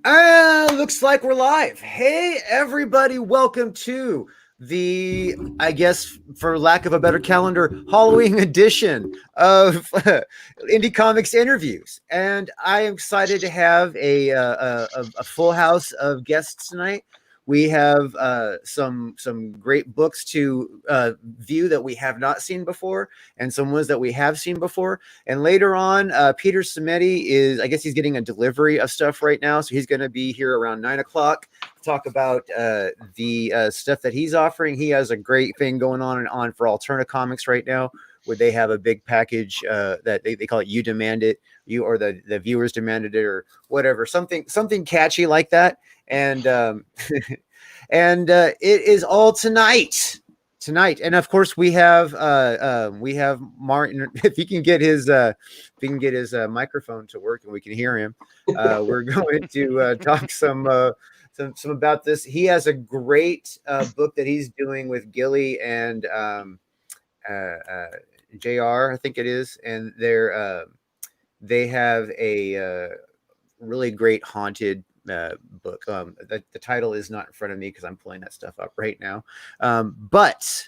Looks like we're live. Hey, everybody, welcome to the, I guess, for lack of a better calendar, Halloween edition of Indie Comics interviews. And I am excited to have a full house of guests tonight. We have some great books to view that we have not seen before, and some ones that we have seen before. And later on, Peter Simeti is, I guess he's getting a delivery of stuff right now, so he's going to be here around 9 o'clock to talk about the stuff that he's offering. He has a great thing going on for Alterna Comics right now, where they have a big package that they call it "You Demand It," you or the viewers demanded it, or whatever, something catchy like that. And and it is all tonight, and of course we have Martin. If he can get his microphone to work and we can hear him, we're going to talk some about this. He has a great book that he's doing with Gilly and JR, I think it is, and they have a really great haunted book. The title is not in front of me because I'm pulling that stuff up right now, but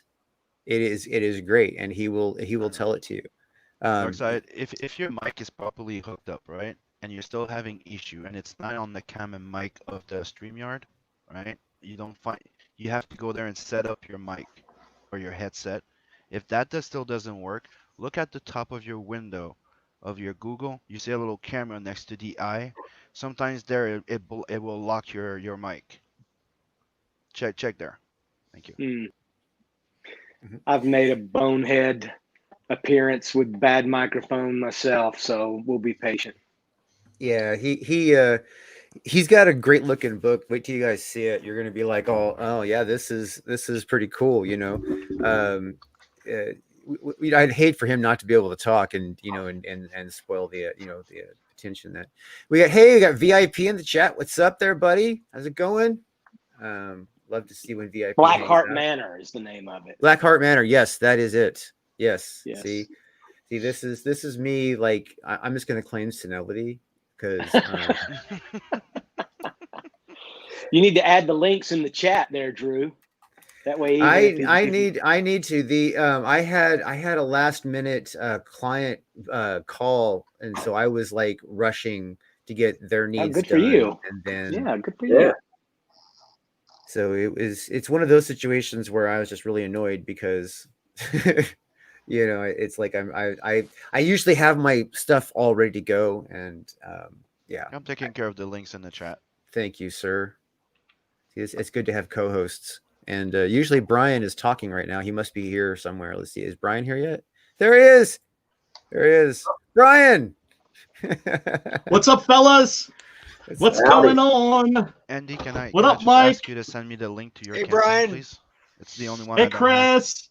it is great, and he will tell it to you. Darkside, if your mic is properly hooked up, right, and you're still having issue, and it's not on the cam and mic of the StreamYard, right, you have to go there and set up your mic or your headset. If that still doesn't work, look at the top of your window of your Google. You see a little camera next to the eye. Sometimes there it will lock your mic. Check there. Thank you. I've made a bonehead appearance with bad microphone myself, so we'll be patient. Yeah, he's got a great looking book. Wait till you guys see it. You're gonna be like, oh yeah, this is pretty cool, you know. I'd hate for him not to be able to talk and spoil the the attention that we got. Hey, we got VIP in the chat. What's up there, buddy? How's it going? Love to see when VIP. Blackheart Manor is the name of it. Blackheart Manor. Yes, that is it. Yes. See, this is me. Like, I'm just gonna claim senility because you need to add the links in the chat there, Drew. That way, I need to. I had a last minute client call, and so I was like rushing to get their needs good done. For you. And then good for you. So it's one of those situations where I was just really annoyed because it's like I usually have my stuff all ready to go, and yeah. I'm taking care of the links in the chat. Thank you, sir. It's good to have co-hosts. And usually Brian is talking right now. He must be here somewhere. Let's see. Is Brian here yet? There he is. There he is. Brian. What's up, fellas? What's going on? Andy, can I just Mike? Ask you to send me the link to your campaign, Brian. please? It's the only one. Hey, Chris.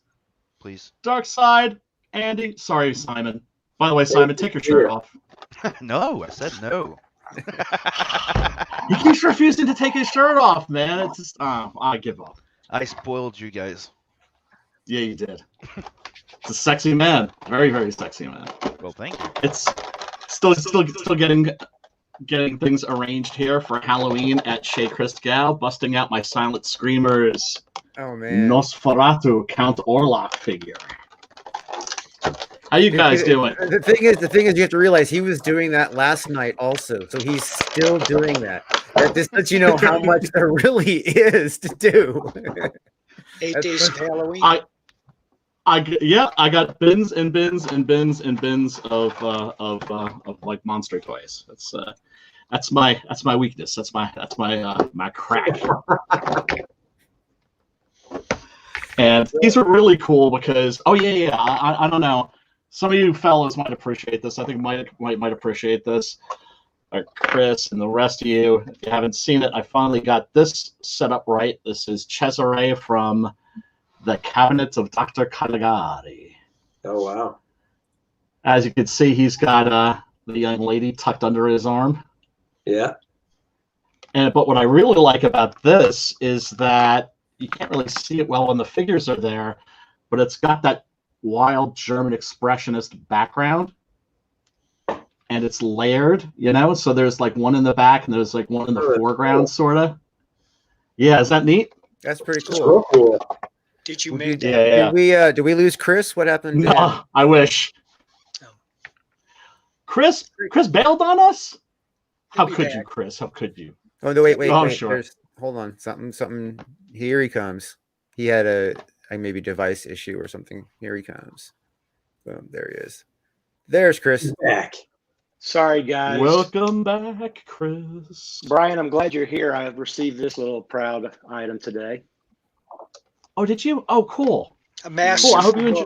Please. Darkside. Andy. Sorry, Simon. By the way, Simon, take your shirt off. No, I said no. He keeps refusing to take his shirt off, man. It's just, I give up. I spoiled you guys. Yeah, you did. It's a sexy man, very, very sexy man. Well, thank you. It's still getting things arranged here for Halloween at Chez Christgau, busting out my Silent Screamers. Oh man, Nosferatu Count Orlok figure. How you guys doing? The thing is, you have to realize he was doing that last night also, so he's still doing that. This lets you know how much there really is to do. 8 days of Halloween. I got bins and bins and bins and bins of like monster toys. That's my weakness. That's my crack. And these are really cool because I don't know. Some of you fellows might appreciate this. I think might appreciate this. Chris and the rest of you, if you haven't seen it, I finally got this set up right. This is Cesare from the Cabinet of Dr. Kaligari. Oh, wow. As you can see, he's got the young lady tucked under his arm. Yeah. But what I really like about this is that you can't really see it well when the figures are there, but it's got that wild German expressionist background. and it's layered, you know. So there's like one in the back and there's like one in the foreground, sort of. Yeah, is that neat? That's pretty It's cool. real cool. Did you Well, make did- that? Yeah. Did we lose Chris? What happened to him? No, I wish. Oh. Chris bailed on us? How He'll be could you, back. Chris? How could you? Oh no! Wait. Oh, sure. Hold on. Something. Here he comes. He had a maybe device issue or something. Here he comes. Boom! There he is. There's Chris. Back. Sorry, guys. Welcome back, Chris. Brian, I'm glad you're here. I received this little proud item today. Oh, did you? Oh, cool. A master. Cool. I hope you enjoy.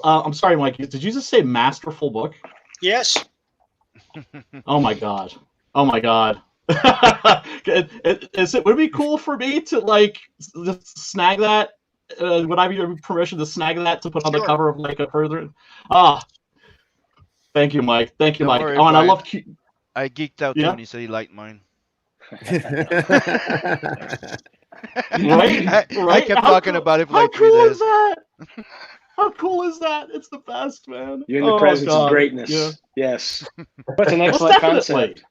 I'm sorry, Mike. Did you just say masterful book? Yes. Oh my god. Oh my god. Would it be cool for me to like just snag that? Would I have your permission to snag that to put on the Sure. cover of like a further? Thank you, Mike. Thank you, Don't Mike. worry, Oh, and I Brian. love. I geeked out Yeah? when he said he liked mine. Right? I Right? kept How talking cool- about it for How like 3 cool days. is that? How cool is that? It's the best, man. You're in the Oh, presence God. of greatness. Yeah. Yes. That's an Most excellent definitely. concept.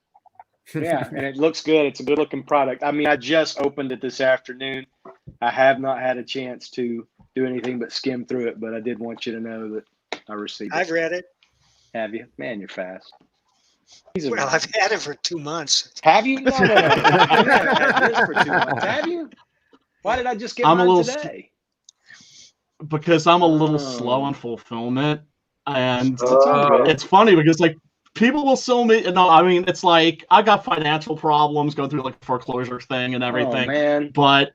Yeah, and it looks good. It's a good looking product. I mean, I just opened it this afternoon. I have not had a chance to do anything but skim through it, but I did want you to know that I received I've it. read it. Have you? Man, you're fast. He's a Well, I've had it for 2 months. Have you? No. You haven't had this for 2 months, have you? Why did I just get I'm a mine little today? Because I'm a little Oh. slow on fulfillment, and Oh. it's funny because like people will sell me. No, I mean it's like I got financial problems going through like the foreclosure thing and Oh, everything. man. But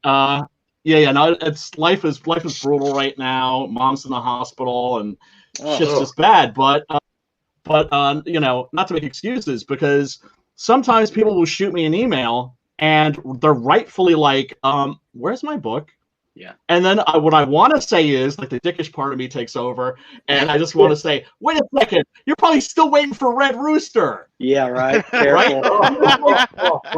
yeah, no, it's life is brutal right now. Mom's in the hospital and Oh. shit's just bad. But you know, not to make excuses, because sometimes people will shoot me an email and they're rightfully like, where's my book? Yeah. And then what I want to say is, like, the dickish part of me takes over, and I just want to say, wait a second, you're probably still waiting for Red Rooster. Yeah, right. Right? Careful.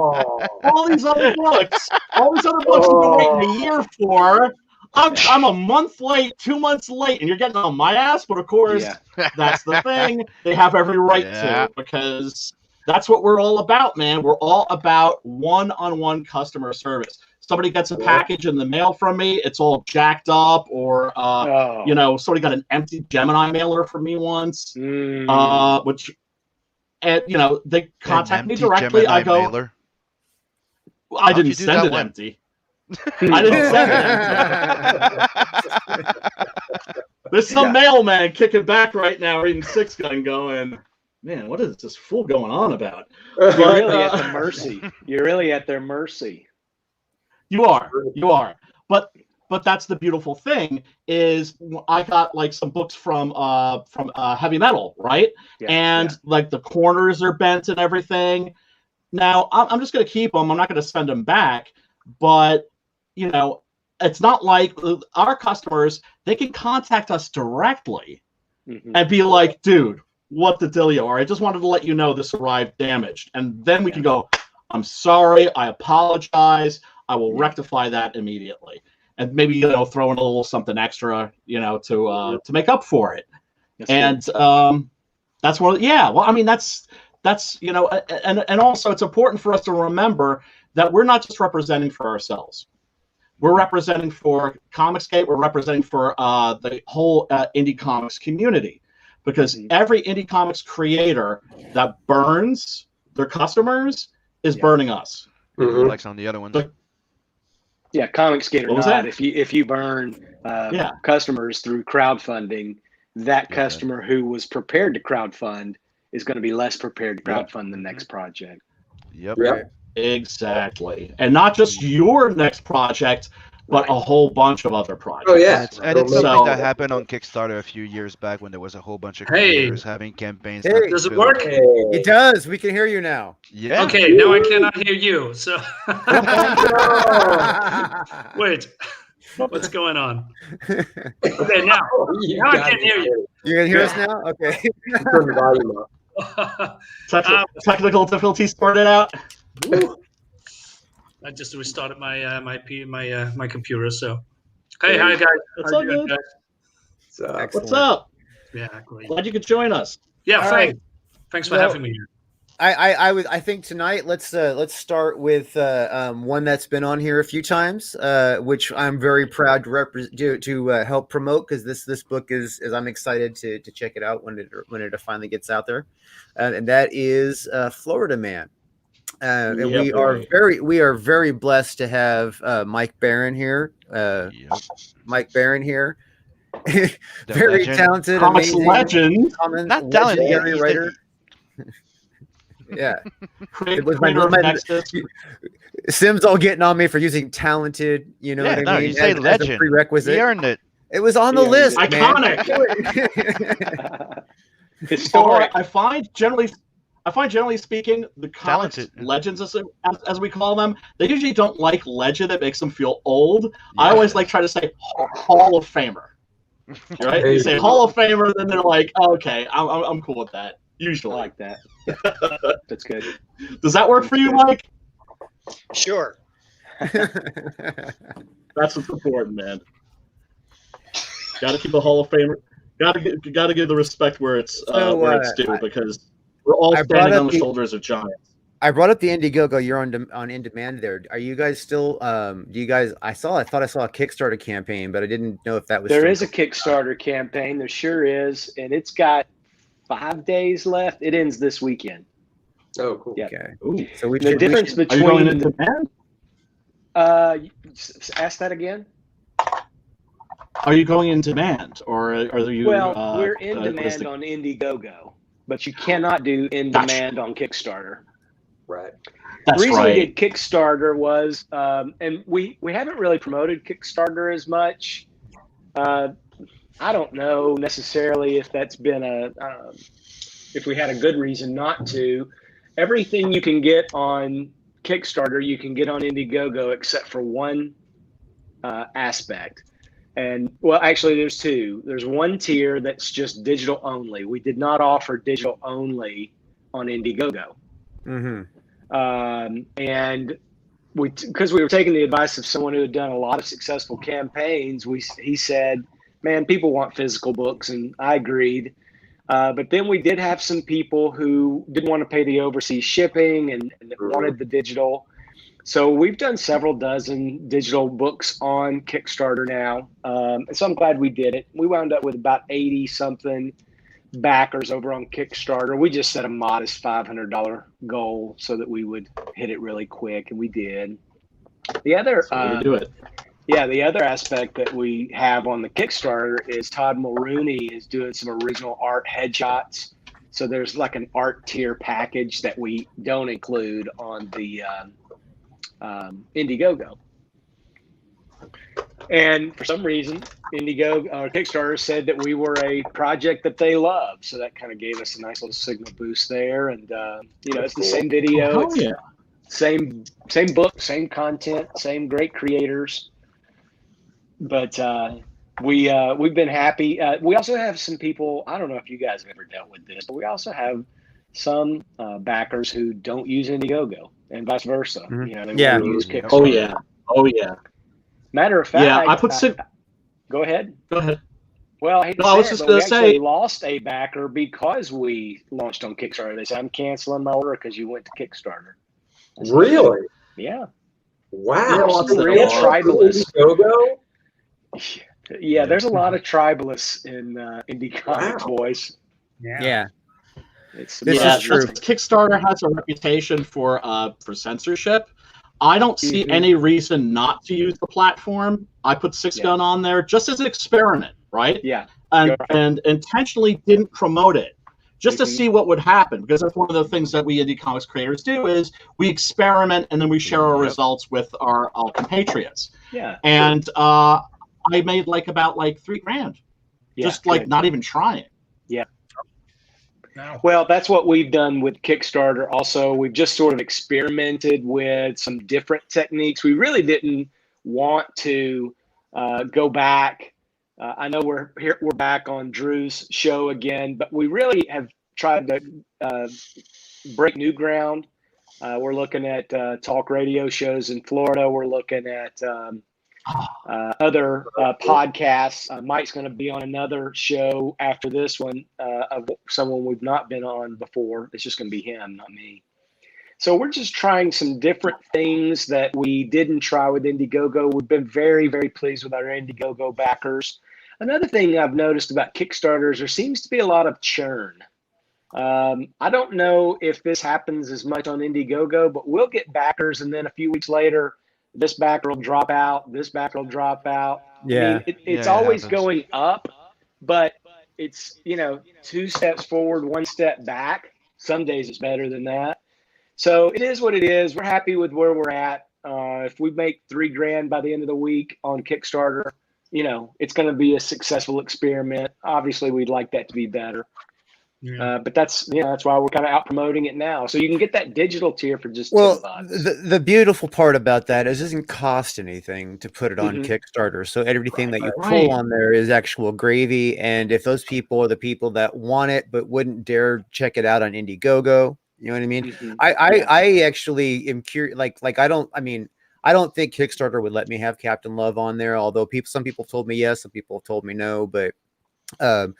All these other books you've been waiting a year for. I'm a month late, 2 months late, and you're getting on my ass. But of course, Yeah. that's the thing. They have every right Yeah. to, because that's what we're all about, man. We're all about one-on-one customer service. Somebody gets a package in the mail from me, it's all jacked up, or Oh. you know, somebody got an empty Gemini mailer from me once, Mm. which, and you know, they contact me Empty directly. Gemini I go, mailer. I How'd didn't you do send that it one? empty. I didn't send it empty. There's some mailman kicking back right now, reading Six Gun, going, man, what is this fool going on about? You're But, really at the mercy. You're really at their mercy. You are, but that's the beautiful thing is I got like some books from heavy metal, right? Yeah, And like the corners are bent and everything. Now I'm just gonna keep them. I'm not gonna send them back. But you know, it's not like our customers. They can contact us directly Mhm. and be like, dude, what the dealio? Or I just wanted to let you know this arrived damaged, and then we can go, I'm sorry, I apologize. I will rectify that immediately, and maybe, you know, throw in a little something extra, you know, to make up for it. That's And that's one. Yeah, well, I mean, that's you know, and also it's important for us to remember that we're not just representing for ourselves. We're representing for Comicsgate. We're representing for the whole indie comics community, because every indie comics creator that burns their customers is burning us. Mhm. Likes on the other ones. But- Yeah, Comicsgate or What was not, that? if you burn customers through crowdfunding, that customer who was prepared to crowdfund is going to be less prepared to crowdfund the next project. Yep. Yeah. Exactly. And not just your next project, but a whole bunch of other projects. Oh yeah. And it's So- something that happened on Kickstarter a few years back when there was a whole bunch of Hey. creators having campaigns. Hey. not to Does it build. work? It does. We can hear you now. Yeah. Okay, now I cannot hear you. So wait, what's going on? Okay, now You Now I got can hear you. You can hear us now? Okay. Turn the volume up. Technical difficulties sorted out. I just restarted my my computer. So hey, hi guys. That's How all you doing, good. guys? So, Excellent. What's up? Yeah, great. Glad you could join us. Yeah, All Frank. right. Thanks for Well, having me here. I think tonight let's start with one that's been on here a few times, which I'm very proud to help promote, because this book is I'm excited to check it out when it finally gets out there, and that is Florida Man. And Yeah, we are very blessed to have Mike Barron here. Yep. Mike Barron here, The very legend. talented, Comics amazing, legend, Not talented. legendary He's writer. Yeah. creator of Nexus. Sim's all getting on me for using talented, you know what I no, mean? you say as a legend. prerequisite. He earned it. It was on the Yeah, list, Iconic. man. Historic. I find generally speaking, the comics Talented. legends, as we call them, they usually don't like legend. It makes them feel old. I always like try to say Hall of Famer. Right? You say Hall of Famer, then they're like, oh, okay, I'm cool with that. I Usually. like that. Yeah, that's good. Does that work for you, Mike? Sure. That's what's important, man. Got to keep a Hall of Famer. Got to give the respect where it's due, because we're all standing on the shoulders of giants. I brought up the Indiegogo. You're on In Demand there. Are you guys still? Do you guys? I thought I saw a Kickstarter campaign, but I didn't know if that was. There is a Kickstarter campaign. There sure is, and it's got 5 days left. It ends this weekend. Oh, cool. Yeah. Okay. Ooh. So The difference Are you going between into demand? ask that again. Are you going in demand, or are you? Well, we're in what is demand the- on Indiegogo, but you cannot do in demand on Kickstarter. Right. That's The reason right. we did Kickstarter was, and we haven't really promoted Kickstarter as much. I don't know necessarily if that's been if we had a good reason not to. Everything you can get on Kickstarter, you can get on Indiegogo, except for one aspect. And well, actually, there's two. There's one tier that's just digital only. We did not offer digital only on Indiegogo. Mm-hmm. And because we were taking the advice of someone who had done a lot of successful campaigns, he said, man, people want physical books, and I agreed. But then we did have some people who didn't want to pay the overseas shipping and wanted the digital. So we've done several dozen digital books on Kickstarter now. So I'm glad we did it. We wound up with about 80 something backers over on Kickstarter. We just set a modest $500 goal so that we would hit it really quick, and we did. The other we do it. Yeah, the other aspect that we have on the Kickstarter is Todd Mulrooney is doing some original art headshots. So there's like an art tier package that we don't include on the Indiegogo. And for some reason, Indiegogo or Kickstarter said that we were a project that they love. So that kind of gave us a nice little signal boost there. And it's the same video, Oh, yeah. same book, same content, same great creators. But we've been happy. We also have some people. I don't know if you guys have ever dealt with this, but we also have some backers who don't use Indiegogo, and vice versa. Mm-hmm. They Yeah. won't use Kickstarter. Oh yeah. Oh yeah. Matter of fact, Yeah, I put go ahead. Go ahead. Well, I hate to No, I say was it, just but we gonna actually say- lost a backer because we launched on Kickstarter. They said, "I'm canceling my order because you went to Kickstarter." Really? Yeah. Wow. lots of real them. tribalists. Indiegogo? Yeah, there's a lot of tribalists in indie comics, Wow. boys. Yeah. It's This yeah, is true. Kickstarter has a reputation for censorship. I don't see Mhm. any reason not to use the platform. I put Six Yeah. Gun on there just as an experiment, right? Yeah. And You're right. and intentionally didn't promote it just to Mhm. see what would happen, because that's one of the things that we indie comics creators do is we experiment and then we share our Yep. results with our compatriots. Yeah. And I made about $3,000 Yeah, just good. not even trying. Now, Well, that's what we've done with Kickstarter. Also, we've just sort of experimented with some different techniques. We really didn't want to go back. I know we're back on Drew's show again, but we really have tried to break new ground. We're looking at talk radio shows in Florida. We're looking at other podcasts. Mike's going to be on another show after this one of someone we've not been on before. It's just going to be him, not me. So we're just trying some different things that we didn't try with Indiegogo. We've been very, very pleased with our Indiegogo backers. Another thing I've noticed about Kickstarters, there seems to be a lot of churn. I don't know if this happens as much on Indiegogo, but we'll get backers, and then a few weeks later, this backer will drop out, this backer will drop out. Yeah. I mean, it's Yeah, it always happens. going up, but it's, 2 steps forward, 1 step back. Some days it's better than that. So it is what it is. We're happy with where we're at. If we make $3,000 by the end of the week on Kickstarter, it's going to be a successful experiment. Obviously, we'd like that to be better. Yeah. But that's why we're kind of out promoting it now. So you can get that digital tier for just Well, $10. the beautiful part about that is it doesn't cost anything to put it on Mhm. Kickstarter. So everything that you Right. pull on there is actual gravy. And if those people are the people that want it but wouldn't dare check it out on Indiegogo, you know what I mean? Mhm. I actually am curious. I don't think Kickstarter would let me have Captain Love on there. Although some people told me yes, some people told me no. But the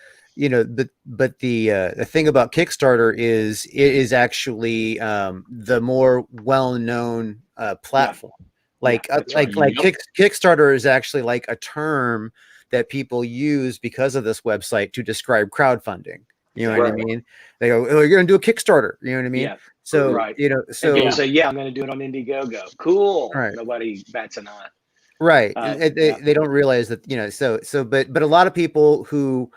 thing about Kickstarter is it is actually the more well-known platform. that's right. Kickstarter is actually like a term that people use because of this website to describe crowdfunding. You know what I Right. mean? They go, "Oh, you're gonna do a Kickstarter." You know what I mean? Yeah. So Right. so And people say, "Yeah, I'm going to do it on Indiegogo." Cool. Right. Nobody bats an eye. Right. Yeah. They don't realize that, but a lot of people who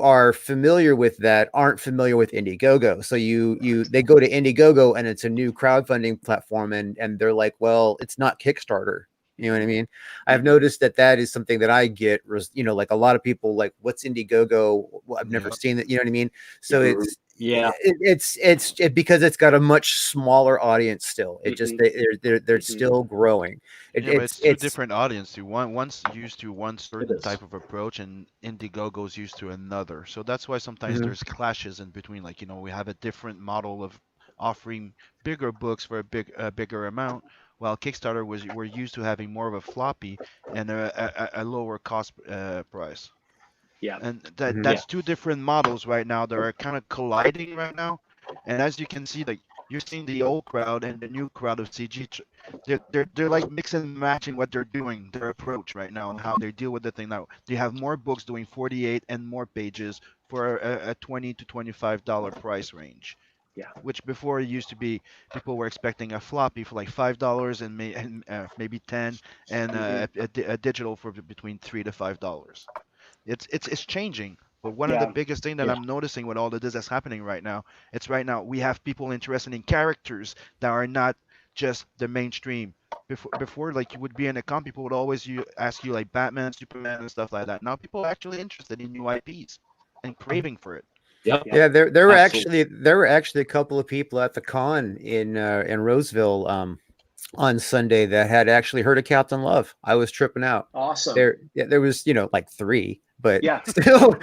are familiar with that aren't familiar with Indiegogo. So they go to Indiegogo and it's a new crowdfunding platform and they're like, well, it's not Kickstarter. You know what I mean? I've noticed that is something that I get, like a lot of people like, what's Indiegogo? Well, I've never seen that. You know what I mean? So Mhm. it's because it's got a much smaller audience still. It just, they're Mhm. still growing. Yeah, but it's two different audience too. One's used to one certain is. type of approach, and Indiegogo's used to another. So that's why sometimes Mhm. there's clashes in between. Like, we have a different model of offering bigger books for a bigger amount, while Kickstarter we're used to having more of a floppy and a lower cost price. Yeah. And Mhm. that's two different models right now that are kind of colliding right now. And as you can see, like, you're seeing the old crowd and the new crowd of CG. They're like mixing and matching what they're doing, their approach right now, and how they deal with the thing now. They have more books doing 48 and more pages for a $20 to $25 price range. Yeah. Which before it used to be people were expecting a floppy for like $5 and maybe 10, and a digital for between $3 to $5. It's changing. But one of the Yeah. biggest thing that I'm noticing with all of this that's happening right now, we have people interested in characters that are not just the mainstream. Before, like, you would be in a con, people would always ask you like Batman, Superman, and stuff like that. Now people are actually interested in new IPs and craving for it. Yep. Yeah, there were Absolutely. actually a couple of people at the con in Roseville on Sunday that had actually heard of Captain Love. I was tripping out. Awesome. There was like 3, but Yeah. still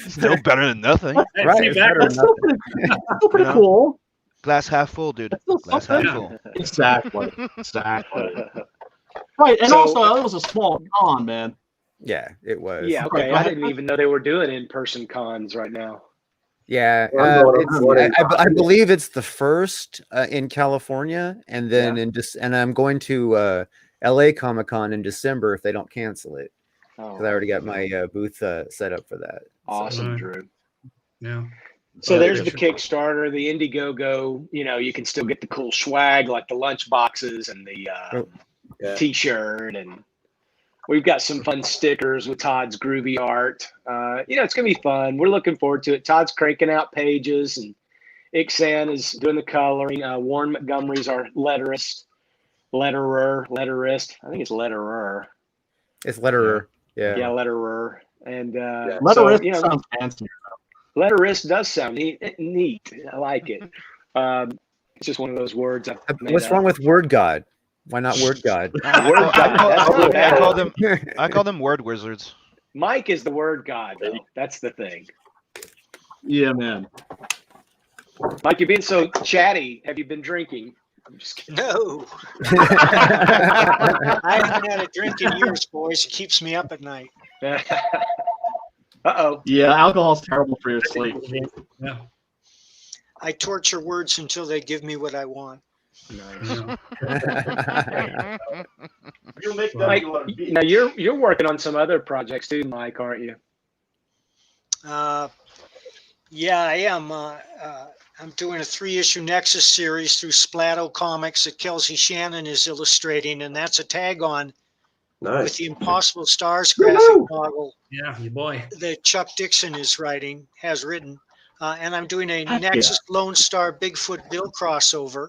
Still better than nothing. Hey, right. free It's back- better than That's still nothing. pretty You know? cool. Glass half full, dude. That's still Glass half something. full. Exactly. Right, and So- also it was a small con, man. Yeah, it was. Yeah. Okay, Okay. go I ahead. didn't even know they were doing in-person cons right now. Yeah, I'm going to one I believe it's the first in California, and then and I'm going to LA Comic Con in December if they don't cancel it, because I already got my booth set up for that. Awesome, Right. Drew. Yeah. So Yeah, there's for the sure. Kickstarter, the Indiegogo. You can still get the cool swag like the lunch boxes and the Yeah. T-shirt, and we've got some fun stickers with Todd's groovy art. It's gonna be fun. We're looking forward to it. Todd's cranking out pages, and Ixan is doing the coloring. Warren Montgomery's our letterist. I think it's letterer. It's letterer. Yeah, Yeah. letterer. And Letterist sounds fancy. letterist does sound neat. I like it. It's just one of those words I've made What's up. wrong with Word God? Why not Word God? Word God. That's not bad. I call them word wizards. Mike is the word God, though. That's the thing. Yeah, man. Mike, you're being so chatty. Have you been drinking? I'm just kidding. No, I haven't had a drink in years, boys. It keeps me up at night. Uh-oh. Yeah, alcohol's terrible for your sleep. Yeah. I torture words until they give me what I want. Nice. Yeah. You make Mike, now you're working on some other projects too, Mike, aren't you? Yeah, I am. I'm doing a 3-issue Nexus series through Splato Comics that Kelsey Shannon is illustrating, and that's a tag on with Nice. the Impossible Stars graphic novel Yeah, your boy. that Chuck Dixon has written. And I'm doing a Heck yeah. Nexus Lone Star Bigfoot Bill crossover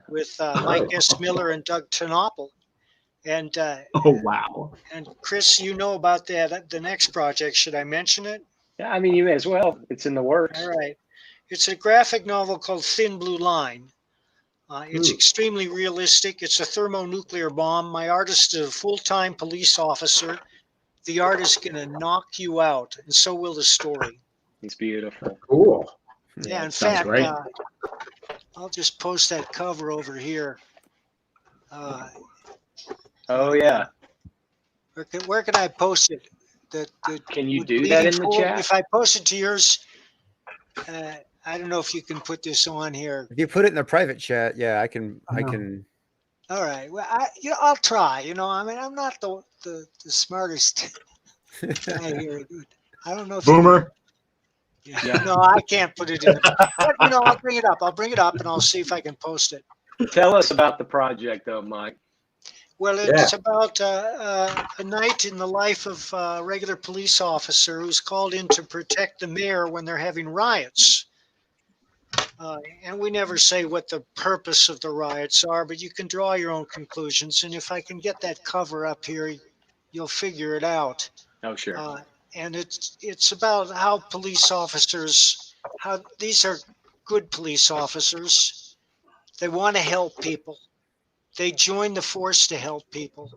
with Mike S. Miller and Doug Tenopple. And Oh, wow. and Chris, you know about that the next project. Should I mention it? Yeah, I mean, you may as well. It's in the works. All right. It's a graphic novel called Thin Blue Line. It's extremely realistic. It's a thermonuclear bomb. My artist is a full-time police officer. The art is going to knock you out, and so will the story. It's beautiful. Cool. Yeah, in sounds fact, great. I'll just post that cover over here. Oh yeah. Where can I post it? Can you would do Bleeding that in the Forward- chat? If I post it to yours, I don't know if you can put this on here. If you put it in the private chat, yeah, I can. I can. All right. Well, I'll try. I mean, I'm not the smartest guy here. I don't know if Boomer. Yeah. No, I can't put it in. But, I'll bring it up. I'll bring it up, and I'll see if I can post it. Tell us about the project, though, Mike. Well, it's about a night in the life of a regular police officer who's called in to protect the mayor when they're having riots. And we never say what the purpose of the riots are, but you can draw your own conclusions. And if I can get that cover up here, you'll figure it out. Oh, sure. And it's about how police officers, how these are good police officers. They want to help people. They join the force to help people.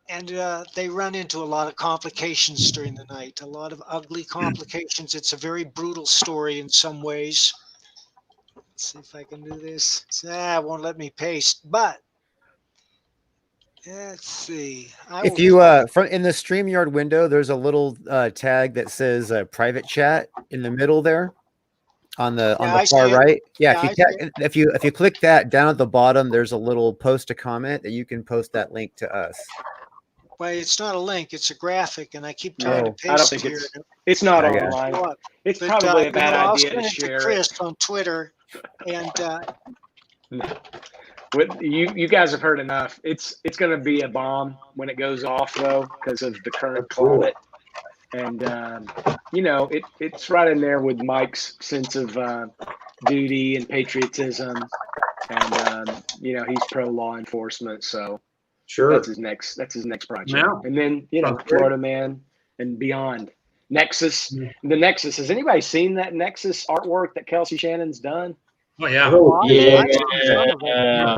And they run into a lot of complications during the night, a lot of ugly complications. It's a very brutal story in some ways. Let's see if I can do this. It won't let me paste, but let's see. If you from in the StreamYard window, there's a little tag that says private chat in the middle there. On the far right, if you click that down at the bottom, there's a little post a comment that you can post that link to us. Well, it's not a link; it's a graphic, and I keep trying to paste I don't think it here. it's not Okay. online. It's But, probably a bad I'll idea send to it share. Chris on Twitter, and You guys have heard enough. It's going to be a bomb when it goes off, though, because of the current climate. And it's right in there with Mike's sense of duty and patriotism, and he's pro law enforcement, so Sure. that's his next project. Yeah. And then Sounds great. Florida Man and beyond. Nexus, the Nexus. Has anybody seen that Nexus artwork that Kelsey Shannon's done? Oh yeah. Oh, Yeah.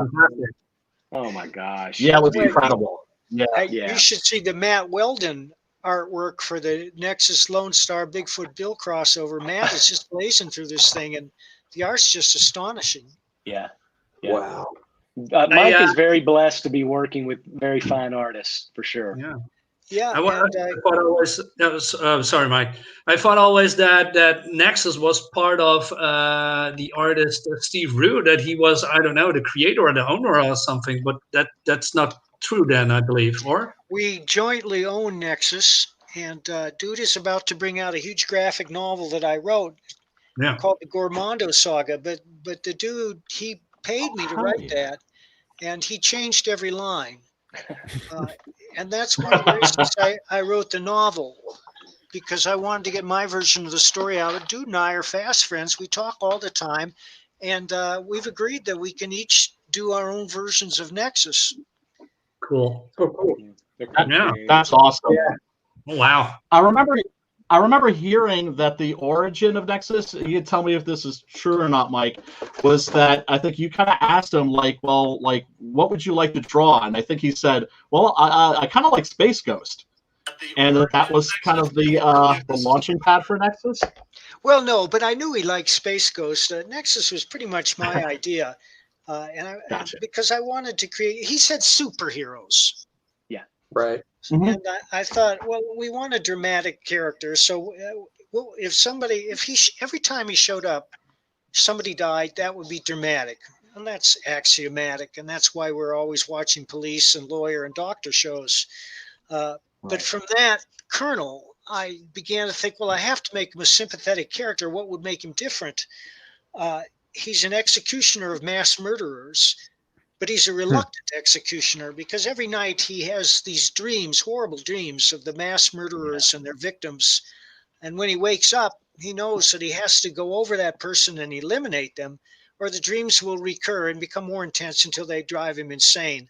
Oh my gosh! Yeah, it was incredible. Yeah. Yeah. You should see the Matt Weldon artwork for the Nexus Lone Star Bigfoot Bill crossover. Matt is just blazing through this thing, and the art's just astonishing. Yeah. Wow. Mike is very blessed to be working with very fine artists, for sure. Yeah. Yeah, I thought always that was sorry, Mike. I thought always that Nexus was part of the artist Steve Rue, that he was, I don't know, the creator or the owner or something, but that's not true then, I believe, or? we jointly own Nexus, and dude is about to bring out a huge graphic novel that I wrote Yeah. called the Gormondo Saga. But the dude, he paid me to write that, and he changed every line. And that's one of the reasons I wrote the novel, because I wanted to get my version of the story out. Dude and I are fast friends. We talk all the time, and we've agreed that we can each do our own versions of Nexus. Cool. Oh, cool. Yeah. That's awesome. Oh, wow. I remember hearing that the origin of Nexus, you can tell me if this is true or not, Mike, was that I think you kind of asked him, what would you like to draw? And I think he said, well, I kind of like Space Ghost. And that was kind of the launching pad for Nexus. Well, no, but I knew he liked Space Ghost. Nexus was pretty much my idea, Gotcha. because I wanted to create. He said superheroes, Right. Mhm. and I thought, well, we want a dramatic character. So, well, if he every time he showed up, somebody died, that would be dramatic, and that's axiomatic, and that's why we're always watching police and lawyer and doctor shows. But Right. from that kernel, I began to think, well, I have to make him a sympathetic character. What would make him different? He's an executioner of mass murderers, but he's a reluctant executioner because every night he has these dreams, horrible dreams of the mass murderers and their victims. And when he wakes up, he knows that he has to go over that person and eliminate them, or the dreams will recur and become more intense until they drive him insane.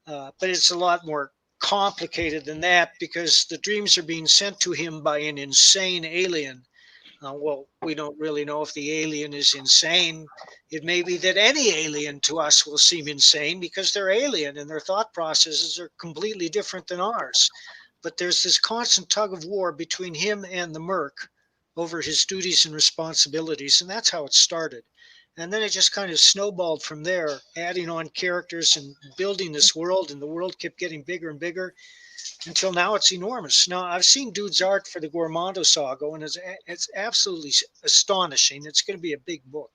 But it's a lot more complicated than that because the dreams are being sent to him by an insane alien. Well, we don't really know if the alien is insane. It may be that any alien to us will seem insane because they're alien and their thought processes are completely different than ours. But there's this constant tug of war between him and the Merc over his duties and responsibilities, and that's how it started. And then it just kind of snowballed from there, adding on characters and building this world, and the world kept getting bigger and bigger until now it's enormous. Now, I've seen Dude's art for the Gormando Saga, and it's absolutely astonishing. It's going to be a big book.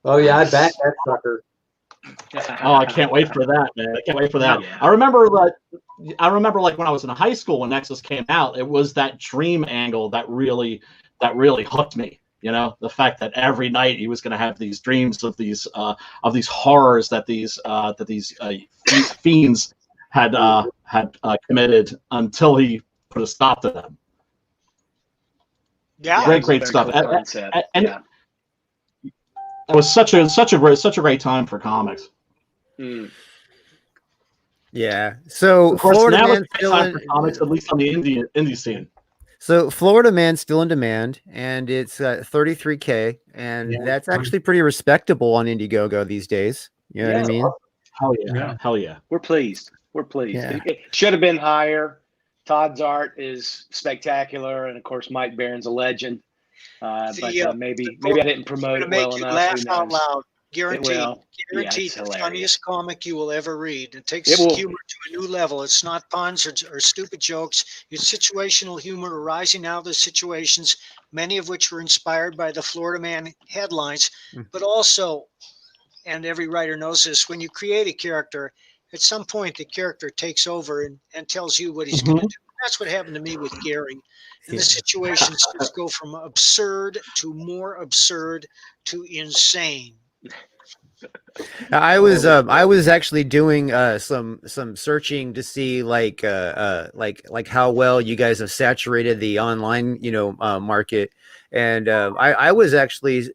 Oh yeah, I back that sucker. Oh, I can't wait for that, man. I can't wait for that. Yeah. I remember like when I was in high school when Nexus came out, it was that dream angle that really hooked me. You know, the fact that every night he was going to have these dreams of these horrors that these fiends had committed until he put a stop to them. Yeah, Great It's a very stuff. cool concept. And Yeah. it was such a great time for comics. Mm. Yeah. So Of course, Florida now Man it's a great still time in, for comics, at least on the indie scene. so Florida Man still in demand, and it's 33K, and Yeah. that's actually pretty respectable on Indiegogo these days. You know what I Yeah. mean? Hell yeah. Yeah. Hell yeah. We're pleased. We're pleased. Yeah. It should have been higher. Todd's art is spectacular, and of course, Mike Barron's a legend. But maybe I didn't promote to it make well you enough. laugh Who out knows? loud. Guaranteed. will. Yeah, Guaranteed. it's The hilarious. funniest comic you will ever read. It takes It will. humor to a new level. It's not puns or stupid jokes. It's situational humor arising out of the situations, many of which were inspired by the Florida Man headlines, Mm. but also, and every writer knows this, when you create a character, at some point the character takes over and tells you what he's going to do. That's what happened to me with Gary. And the situations just go from absurd to more absurd to insane. I was actually doing some searching to see like how well you guys have saturated the online market, and I was actually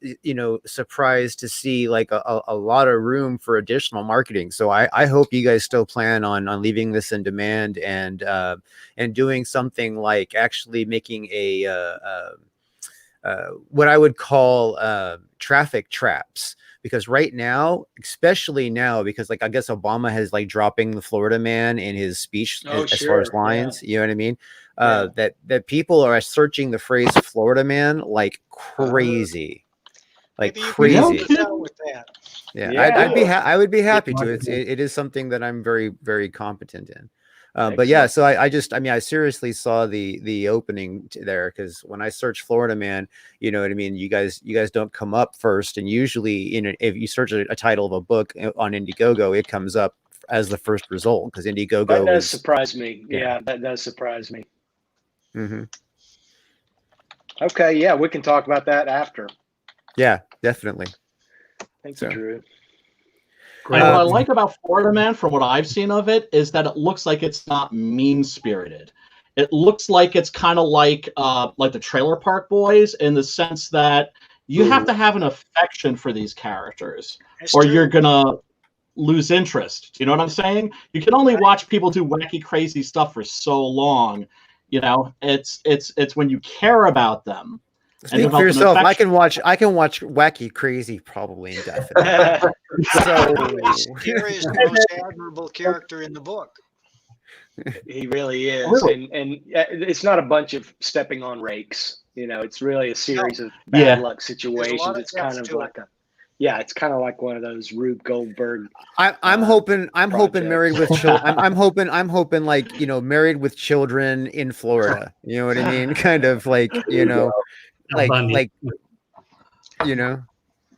surprised to see like a lot of room for additional marketing. So I hope you guys still plan on leaving this in demand and doing something like actually making a what I would call traffic traps. Because right now, especially now, because like I guess Obama has like dropping the Florida Man in his speech as far as lines, you know what I mean? That people are searching the phrase Florida Man like crazy, like Maybe you crazy. can help us out with that. Yeah, Yeah. I would be happy to. marketing. It is something that I'm very, very competent in. But yeah, so I seriously saw the opening there because when I search Florida Man, you know what I mean. You guys don't come up first, and usually if you search a title of a book on Indiegogo, it comes up as the first result because Indiegogo That does is. surprise me. Yeah. Yeah, that does surprise me. Mhm. Okay, yeah, we can talk about that after. Yeah, definitely. Thank So. you, Drew. And what I like about Florida Man, from what I've seen of it, is that it looks like it's not mean-spirited. It looks like it's kind of like the Trailer Park Boys in the sense that you have to have an affection for these characters, That's or true. you're gonna lose interest. You know what I'm saying? You can only watch people do wacky, crazy stuff for so long. You know, it's when you care about them. Speak develop for an yourself. I affection. can watch Wacky Crazy probably indefinitely. So Gary is the most admirable character in the book. He really is, Really? and it's not a bunch of stepping on rakes. You know, it's really a series of Yeah. bad luck situations. of It's kind depth of to like it's kind of like one of those Rube Goldberg. I'm hoping projects. Married with Children. I'm hoping like, you know, Married with Children in Florida. You know what I mean? Kind of like, you know, Bundy. you know.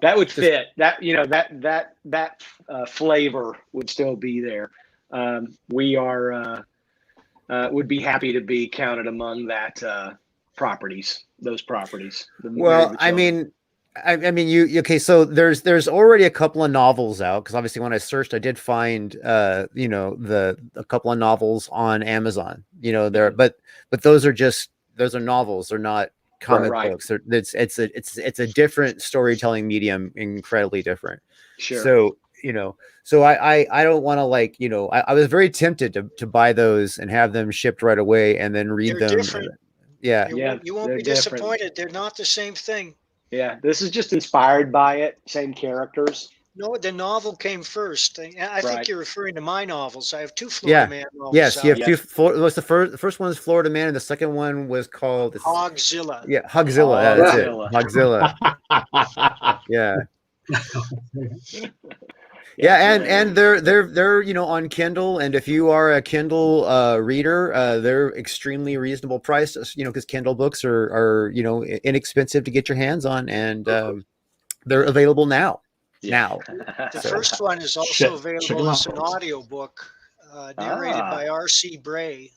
That would fit. That, you know, that flavor would still be there. We are would be happy to be counted among that properties. Those properties. The Married Well, with I Children. mean, you okay? So there's already a couple of novels out, because obviously when I searched, I did find you know, a couple of novels on Amazon. You know, there, but those are novels. They're not comic Right. books. It's a different storytelling medium, incredibly different. Sure. So, you know, so I don't want to, like, you know, I was very tempted to buy those and have them shipped right away and then read They're them. different. Yeah. You won't they're be different. disappointed. They're not the same thing. Yeah, this is just inspired by it. Same characters. No, the novel came first. I think Right. you're referring to my novels. I have two Florida Man novels. Yes, you have out. two. What's the first one is Florida Man, and the second one was called Hogzilla. Yeah, Hogzilla. Yeah, that's it. Hogzilla. Hogzilla. Yeah. Yeah, and they're you know, on Kindle, and if you are a Kindle reader, they're extremely reasonable prices. You know, because Kindle books are you know, inexpensive to get your hands on, and they're available now. Now, The So- first one is also Check 'em available as an out. audiobook, narrated by R.C. Bray,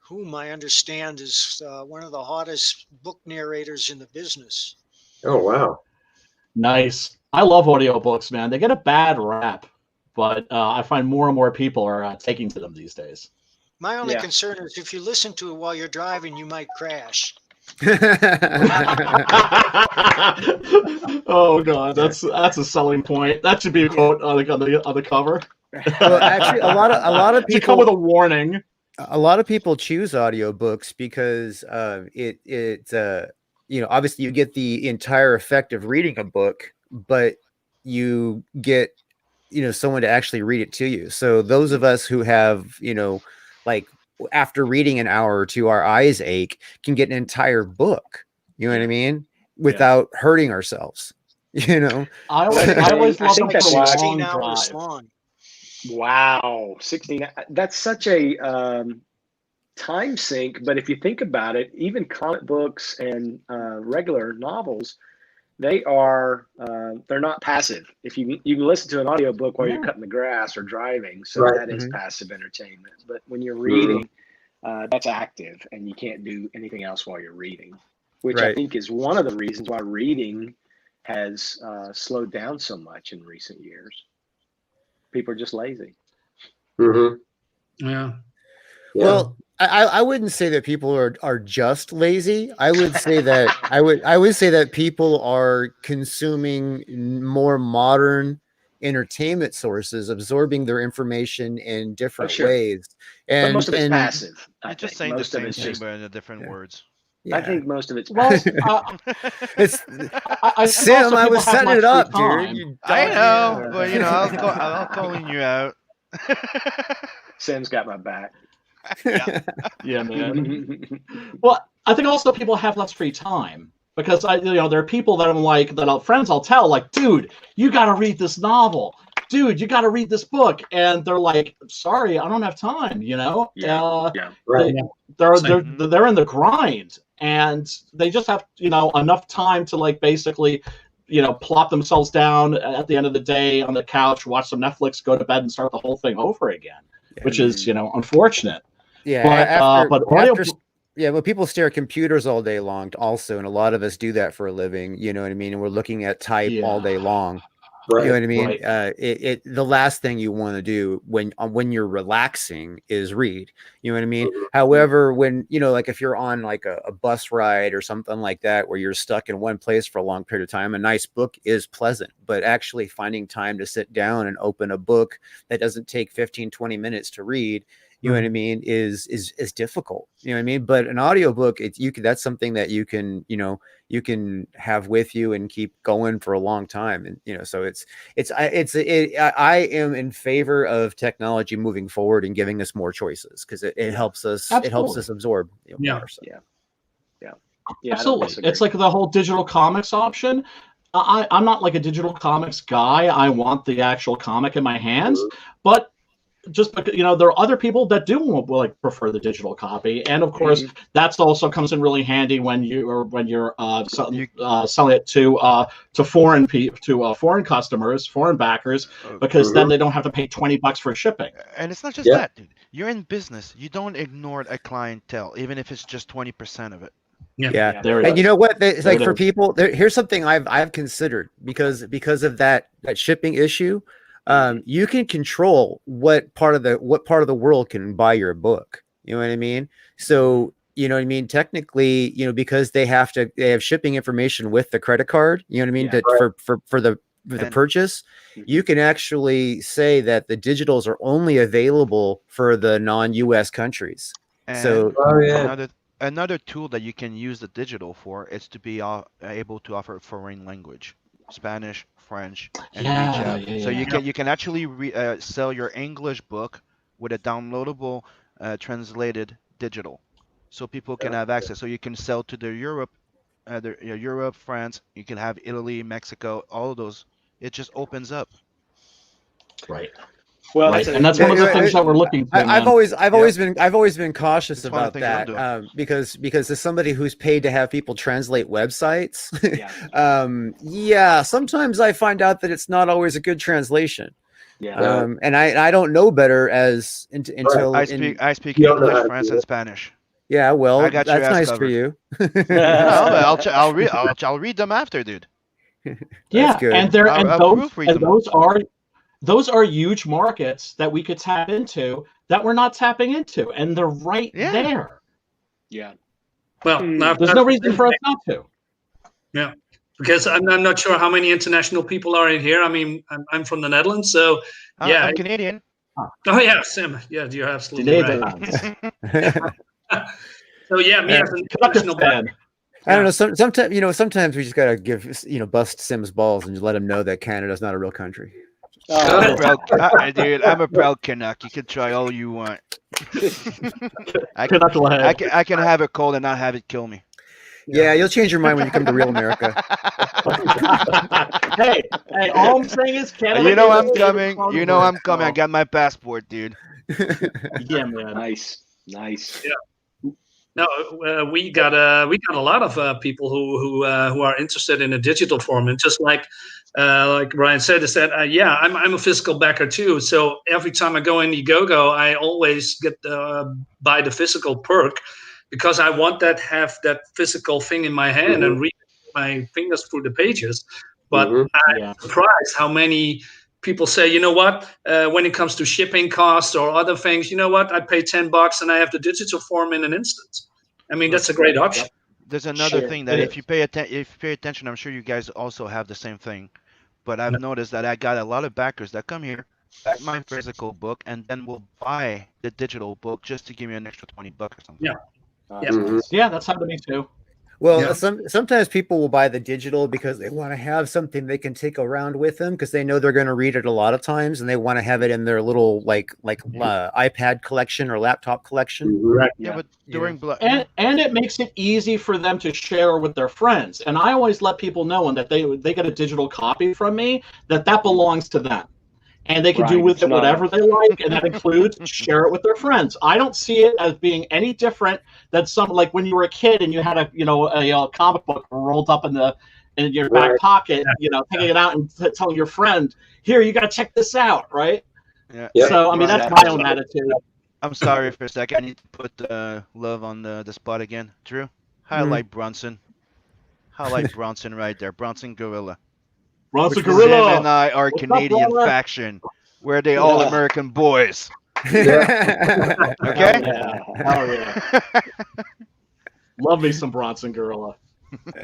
whom I understand is one of the hottest book narrators in the business. Oh wow. Nice. I love audiobooks, man. They get a bad rap, but I find more and more people are taking to them these days. My only Yeah. concern is if you listen to it while you're driving, you might crash. Oh god, that's a selling point. That should be a quote on the cover. Well, actually, a lot of It should come with people a warning. choose audiobooks because you know, obviously you get the entire effect of reading a book, but you get, you know, someone to actually read it to you. So those of us who have, you know, like, after reading an hour or two, our eyes ache, can get an entire book. You know what I mean? Without hurting ourselves. You know? I I always love think them that's for a 16 long hours drive. long. Wow, 16. That's such a time sink. But if you think about it, even comic books and regular novels, they're not passive. If you can listen to an audiobook while you're Yeah. cutting the grass or driving, so Right. that is Mhm. passive entertainment. But when you're reading, that's active, and you can't do anything else while you're reading, which I Right. think is one of the reasons why reading has slowed down so much in recent years. People are just lazy. Mm-hmm. Yeah. Yeah. Well, I wouldn't say that people are just lazy. I would say that I would say that people are consuming more modern entertainment sources, absorbing their information in different sure. ways. But And most of it's passive. I You're just think saying the most of same it's thing, just. but in a different Yeah. words. I think most of it's Well, passive. It's I think Sim, also I people was have setting much it free up, dude. time. You I dog. know, but you know, I'll calling you out. Sam's got my back. Yeah. Yeah, man. Well, I think also people have less free time because there are people that I'm like friends I'll tell like, dude, you got to read this novel, dude, you got to read this book, and they're like, sorry, I don't have time. Yeah. Right. They're in the grind, and they just have enough time to like basically plop themselves down at the end of the day on the couch, watch some Netflix, go to bed, and start the whole thing over again, which is unfortunate. Yeah, But audio. But people stare at computers all day long also, and a lot of us do that for a living, you know what I mean? And we're looking at type all day long. Right. You know what I mean? Right. The last thing you want to do when you're relaxing is read. You know what I mean? However, when like if you're on like a bus ride or something like that where you're stuck in one place for a long period of time, a nice book is pleasant. But actually finding time to sit down and open a book that doesn't take 15-20 minutes to read you know what I mean, is difficult. You know what I mean? But an audiobook, that's something that you can, you can have with you and keep going for a long time. And, so I am in favor of technology moving forward and giving us more choices, because it helps us, absorb more. So. Yeah, Absolutely. It's like the whole digital comics option. I'm not like a digital comics guy. I want the actual comic in my hands, but just because, there are other people that do like prefer the digital copy, and of course that's also comes in really handy when you're selling it to foreign customers, foreign backers, because then they don't have to pay $20 for shipping. And it's not just that, dude. You're in business. You don't ignore a clientele, even if it's just 20% of it. Yeah. There it And is. you know what? It's There like it for is. people, here's something I've considered, because of that shipping issue. You can control what part of the world can buy your book. You know what I mean? So, you know what I mean? Technically, because they have shipping information with the credit card, you know what I mean? For the purchase, you can actually say that the digitals are only available for the non-US countries. And So, another tool that you can use the digital for is to be able to offer foreign language, Spanish, French, and reach out. So you can actually sell your English book with a downloadable translated digital, so people can have access. So you can sell to Europe, France. You can have Italy, Mexico, all of those. It just opens up. Right. Well, and that's one of the things that we're looking to. I've always been cautious about that, because as somebody who's paid to have people translate websites, sometimes I find out that it's not always a good translation. And I don't know better until I speak English, French, and Spanish. Yeah, well, I got that's nice covered. for you. I'll read them after, dude. That's good. And those are huge markets that we could tap into that we're not tapping into, and they're right there. Yeah. Well, there's no reason for us not to. Yeah, because I'm not sure how many international people are in here. I mean, I'm from the Netherlands, so I'm Canadian. Oh yeah, Sim. Yeah, you're absolutely right. So yeah, me as an international fan. I don't know. Sometimes we just gotta give bust Sim's balls and just let him know that Canada's not a real country. Dude, I'm a proud Canuck. You can try all you want. I can have a cold and not have it kill me. Yeah, you'll change your mind when you come to real America. hey, all I'm saying is Canada. I'm coming. I'm coming. I got my passport, dude. Yeah, man. Nice. Yeah. No, we got a lot of people who are interested in a digital form, and just like Brian said, is that I'm a physical backer too. So every time I go in Indiegogo, I always get buy the physical perk, because I want have that physical thing in my hand and read my fingers through the pages. But I'm surprised how many people say, you know what, when it comes to shipping costs or other things, you know what, I pay $10 and I have the digital form in an instant. I mean, that's a great option. There's another thing that if you pay attention, I'm sure you guys also have the same thing. But I've noticed that I got a lot of backers that come here, back my physical book, and then will buy the digital book just to give me an extra $20 or something. Yeah, that's happened to me too. Well, sometimes people will buy the digital because they want to have something they can take around with them, because they know they're going to read it a lot of times, and they want to have it in their little iPad collection or laptop collection. Right. Yeah, but during and it makes it easy for them to share with their friends. And I always let people know when that they get a digital copy from me that belongs to them. And they can do with it whatever they like, and that includes share it with their friends. I don't see it as being any different than like when you were a kid and you had a comic book rolled up in your back pocket, taking it out and telling your friend, "Here, you got to check this out," right? Yeah. So I mean, that's my own attitude. I'm sorry for a second. I need to put love on the spot again. Drew, highlight Bronson. Highlight Bronson right there. Bronson Gorilla. Bronson Sim Gorilla and I are Canadian faction. We're the all-American boys. Yeah. Okay? Yeah. Oh yeah. Love me some Bronson Gorilla.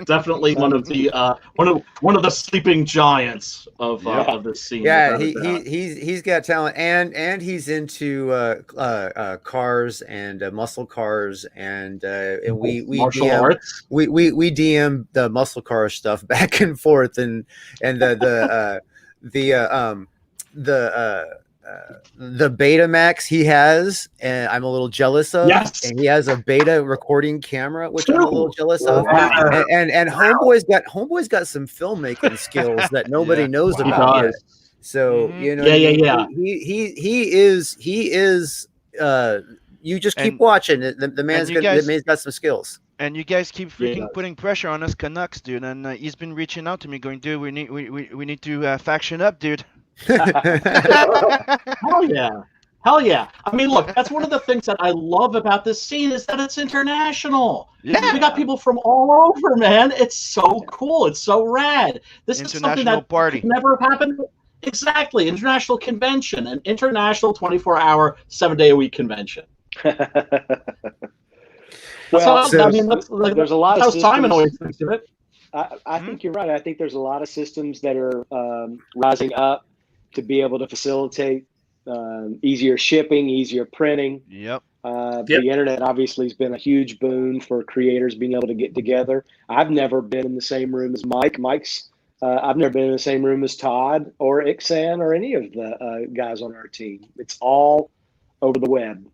Definitely one of the sleeping giants of this scene. Yeah, without a doubt. he's got talent, and he's into cars and muscle cars, and we martial DM arts. we DM the muscle car stuff back and forth, and the Betamax he has, and I'm a little jealous of. Yes. And he has a beta recording camera, which I'm a little jealous of. Wow. And Homeboy's got some filmmaking skills that nobody Yeah. knows He about yet. does. So Mhm. you know, Yeah. he is. You just keep And- watching. The man's you guys- the man's got some skills. And you guys keep freaking Yeah. putting pressure on us Canucks, dude. And he's been reaching out to me, going, "Dude, we need to faction up, dude." Hell yeah. Hell yeah. I mean, look, that's one of the things that I love about this scene is that it's international. Yeah. We got people from all over, man. It's so cool. It's so rad. This is something International that party. could never have happened. Exactly. International convention, an international 24-hour, 7-day-a-week convention. Well, So, I mean, that's, like, there's a lot how of Simon systems. always thinks of it. I think you're right. I think there's a lot of systems that are rising up to be able to facilitate easier shipping, easier printing. Yep. The internet obviously has been a huge boon for creators being able to get together. I've never been in the same room as Mike. I've never been in the same room as Todd or Ixan or any of the guys on our team. It's all over the web.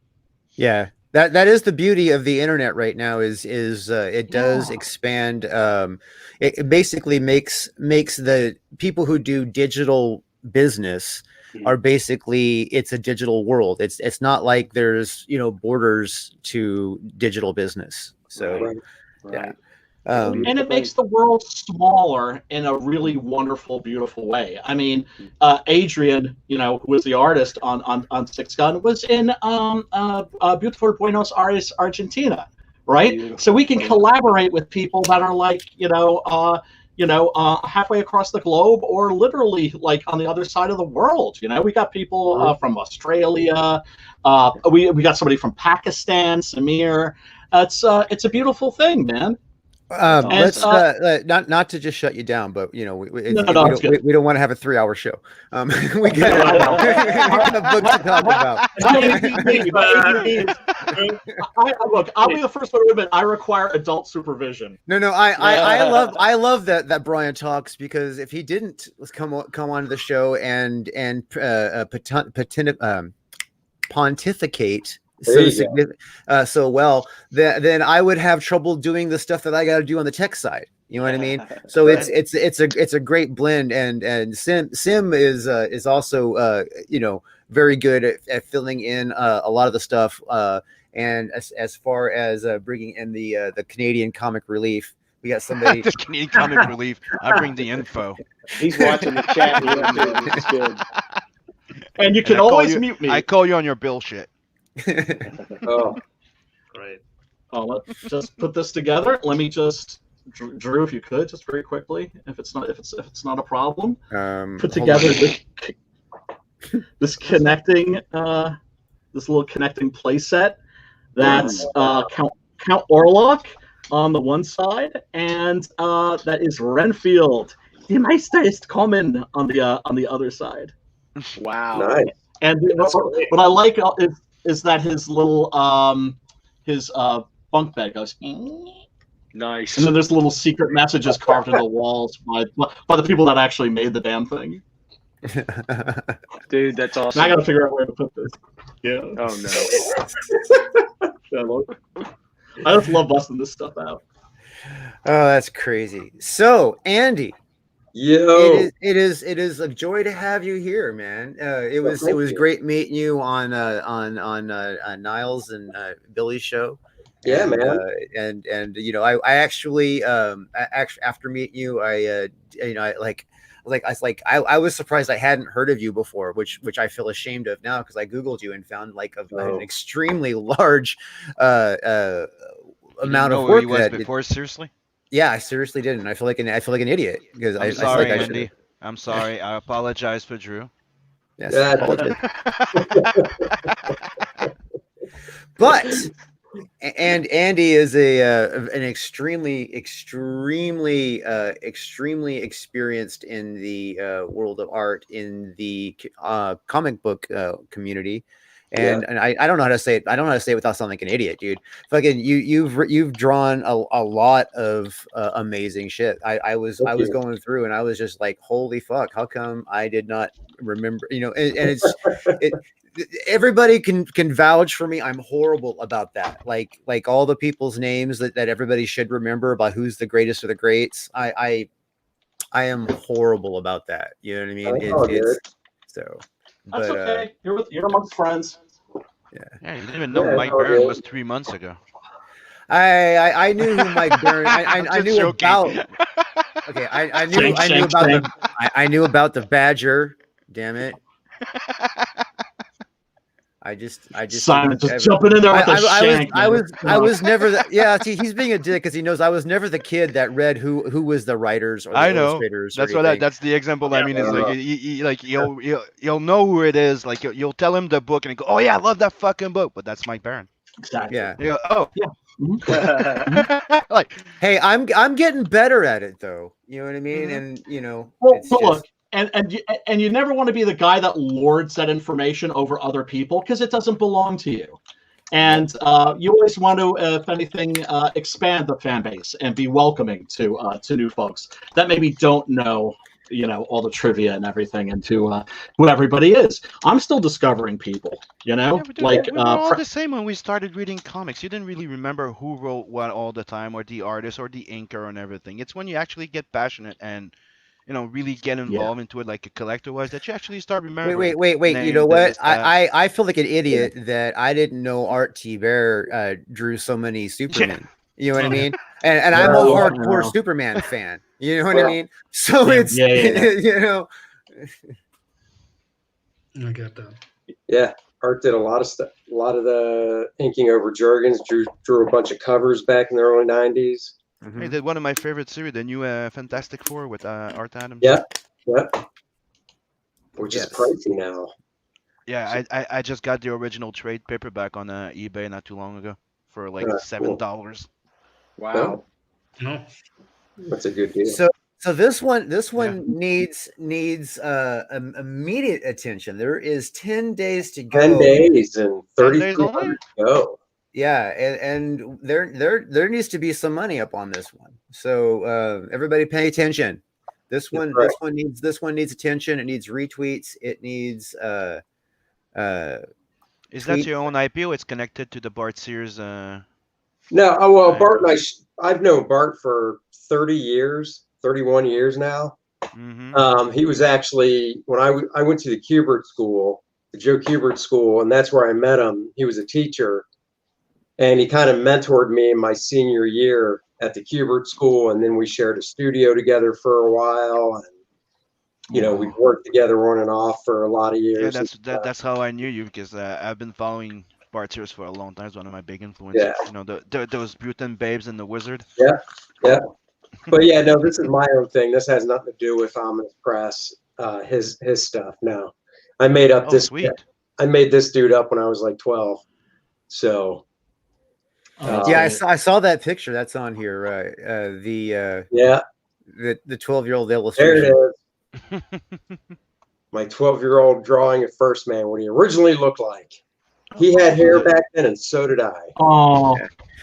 Yeah. That is the beauty of the internet right now is it does expand. It basically makes the people who do digital business are basically, it's a digital world. It's not like there's borders to digital business. So Right. And it makes the world smaller in a really wonderful, beautiful way. I mean, Adrian, who was the artist on Six Gun, was in beautiful Buenos Aires, Argentina, right? Beautiful. So we can collaborate with people that are like, halfway across the globe, or literally like on the other side of the world. We got people from Australia. We got somebody from Pakistan, Samir. It's a beautiful thing, man. Let's not to just shut you down, but we don't want to have a 3-hour show. We got a book to talk about. Look, I'll be the first one to admit I require adult supervision. No, I love that Brian talks, because if he didn't come on the show and pontificate so well, then I would have trouble doing the stuff that I got to do on the tech side. You know what I mean? So it's a great blend, and Sim is also very good at filling in a lot of the stuff. And as far as bringing in the Canadian comic relief, we got somebody. The Canadian comic relief. I bring the info. He's watching the chat. It's good. And you can always mute me. I call you on your bullshit. Oh, Right. Oh, let's just put this together. Let me just, Drew, if you could, just very quickly, if it's not a problem, put together this connecting, this little connecting play set. That's Count Orlok on the one side, and that is Renfield, Die Meister ist kommen on the other side. Wow. nice. And what I like is that his little bunk bed goes, Nice. and then there's little secret messages carved into the walls by the people that actually made the damn thing. Dude, that's awesome. Now I got to figure out where to put this. Yeah. Oh no. I just love busting this stuff out. Oh, that's crazy. So, Andy, Yo. it is a joy to have you here, man. It was great meeting you on Niles and Billy's show. Yeah, man. And I actually after meeting you, I was surprised I hadn't heard of you before, which I feel ashamed of now, because I Googled you and found an extremely large amount of work where he was before. Seriously? Yeah, I seriously didn't. I feel like an idiot, because I'm sorry, Andy. I'm sorry. I apologize for Drew. Yes, Yeah. apologize. But And Andy is an extremely experienced in the world of art in the comic book community. And I don't know how to say it. I don't know how to say it without sounding like an idiot, dude. Fucking you've drawn a lot of amazing shit. I was going through and I was just like, holy fuck, how come I did not remember? And it's everybody can vouch for me. I'm horrible about that. Like all the people's names that everybody should remember about who's the greatest of the greats. I am horrible about that. You know what I mean? It's so. That's But, okay. You're amongst friends. Yeah, you didn't even know Mike Barron was 3 months ago. I knew who Mike Barron. I knew joking. about. Okay, I knew about the Badger. Damn it. I just Simon just jumping in there with a shank. I was never the, yeah. See, he's being a dick because he knows I was never the kid that read who was the writers or the illustrators. That's that's the example. I mean, it's like you'll know who it is. Like you'll tell him the book and he go, oh yeah, I love that fucking book, but that's Mike Barron. Exactly. Yeah. You go, oh yeah. Like, hey, I'm getting better at it though. You know what I mean? Mm-hmm. And well, look. And you never want to be the guy that lords that information over other people because it doesn't belong to you. And you always want to, if anything, expand the fan base and be welcoming to new folks that maybe don't know, all the trivia and everything, and to who everybody is. I'm still discovering people, Yeah, we were all the same when we started reading comics. You didn't really remember who wrote what all the time, or the artist, or the inker, and everything. It's when you actually get passionate and really get involved into it, like a collector was, that you actually start remembering. Wait. You know what? I feel like an idiot that I didn't know Art T. Bear drew so many Supermen. You know what I mean? And I'm a hardcore Superman fan. You know what I mean? So it's I get that. Yeah, Art did a lot of stuff. A lot of the inking over Jurgens. Drew a bunch of covers back in the early '90s. He did one of my favorite series, the new Fantastic Four with Art Adams. Yeah. Which is pricey now. Yeah, I just got the original trade paperback on eBay not too long ago for like $7. Cool. Wow. No. That's a good deal. So this one needs immediate attention. There is 10 days to go. 10 days and 3,300 to go. Yeah, and there needs to be some money up on this one. So everybody pay attention. This one needs attention. It needs retweets. It needs Is that your own IP or it's connected to the Bart Sears? No, well, Bart and I've known Bart for 31 years now. Mm-hmm. He was actually, when I went to the Kubert school, the Joe Kubert school, and that's where I met him. He was a teacher. And he kind of mentored me in my senior year at the Kubert school, and then we shared a studio together for a while, and we worked together on and off for a lot of years. Yeah, that's how I knew you, because I've been following Bart Sears for a long time. It's one of my big influences. Yeah. Those Mutant Babes and the Wizard. Yeah. But yeah, no, this is my own thing. This has nothing to do with Ominous Press, his stuff. No, I made up this. Sweet. I made this dude up when I was like 12. So. Yeah, I saw that picture. That's on here. The 12-year-old illustration. There it is. My 12-year-old drawing of First Man, what he originally looked like. He had hair back then, and so did I. Oh,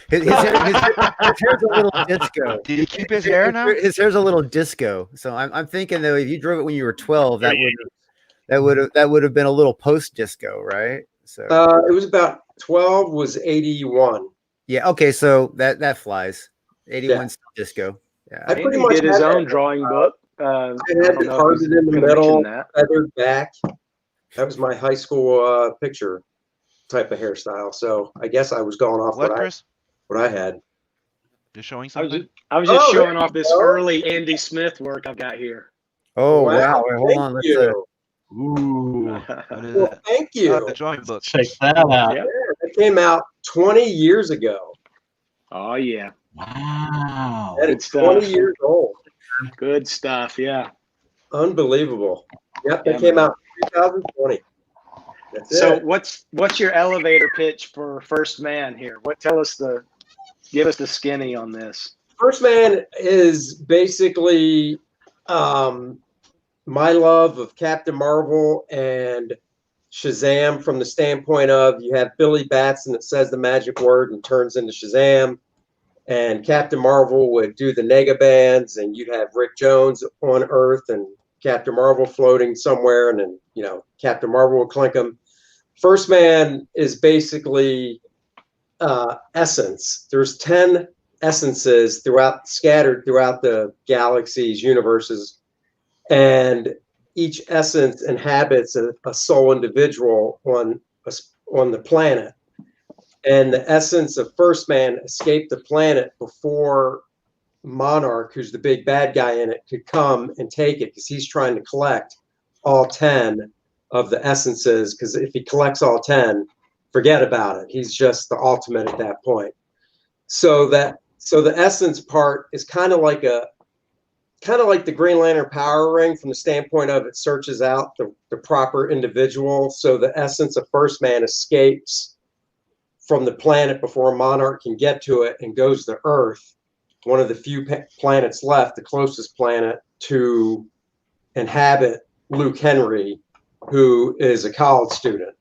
his hair's a little disco. Did he keep his hair now? His hair's a little disco. So I'm thinking though, if you drove it when you were 12, that would have been a little post disco, right? So it was about 12 was 81. Yeah. Okay. So that flies. 81 disco. Yeah. I pretty much did his own drawing book. I had the target in the middle, feathered back. That was my high school picture type of hairstyle. So I guess I was going off what I had. You're showing something? I was just showing off this early Andy Smith work I've got here. Oh wow! Wait, hold on. Let's. Ooh. Well, thank you. The drawing book. Check that out. Yeah, it came out 20 years ago. Oh yeah. Wow. And it's 20 years old. Good stuff. Yeah. Unbelievable. Yep, it came out in 2020. That's So it. what's your elevator pitch for First Man here? Give us the skinny on this. First Man is basically my love of Captain Marvel and Shazam from the standpoint of you have Billy Batson that says the magic word and turns into Shazam, and Captain Marvel would do the nega bands, and you'd have Rick Jones on Earth and Captain Marvel floating somewhere, and then Captain Marvel would clink them. First Man is basically essence. There's 10 essences scattered throughout the galaxies, universes, and each essence inhabits a sole individual on the planet. And the essence of First Man escaped the planet before Monarch, who's the big bad guy in it, could come and take it, because he's trying to collect all 10 of the essences, because if he collects all 10, forget about it. He's just the ultimate at that point. So the essence part is kind of like the Green Lantern power ring from the standpoint of it searches out the proper individual. So the essence of First Man escapes from the planet before Monarch can get to it and goes to Earth, one of the few planets left, the closest planet to inhabit Luke Henry, who is a college student.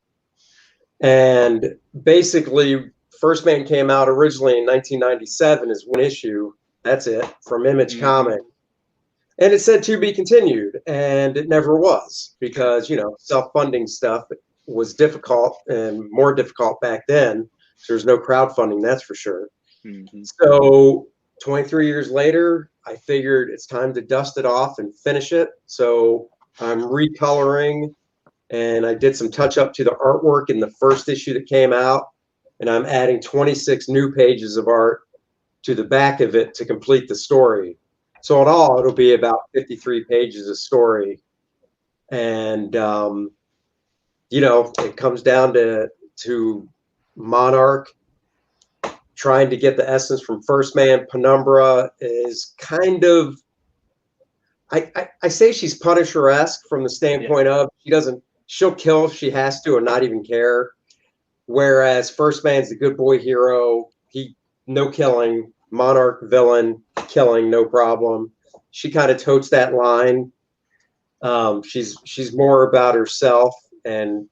And basically, First Man came out originally in 1997 as one issue. That's it, from Image Comics. And it said to be continued, and it never was, because, self-funding stuff was difficult and more difficult back then. So there's no crowdfunding, that's for sure. So 23 years later, I figured it's time to dust it off and finish it. So I'm recoloring, and I did some touch up to the artwork in the first issue that came out, and I'm adding 26 new pages of art to the back of it to complete the story. So in all, it'll be about 53 pages of story. And, it comes down to Monarch trying to get the essence from First Man. Penumbra is kind of, I say she's Punisher-esque from the standpoint of she'll kill if she has to or not even care. Whereas First Man's the good boy hero. No killing. Monarch villain, killing, no problem. She kind of totes that line. She's more about herself, and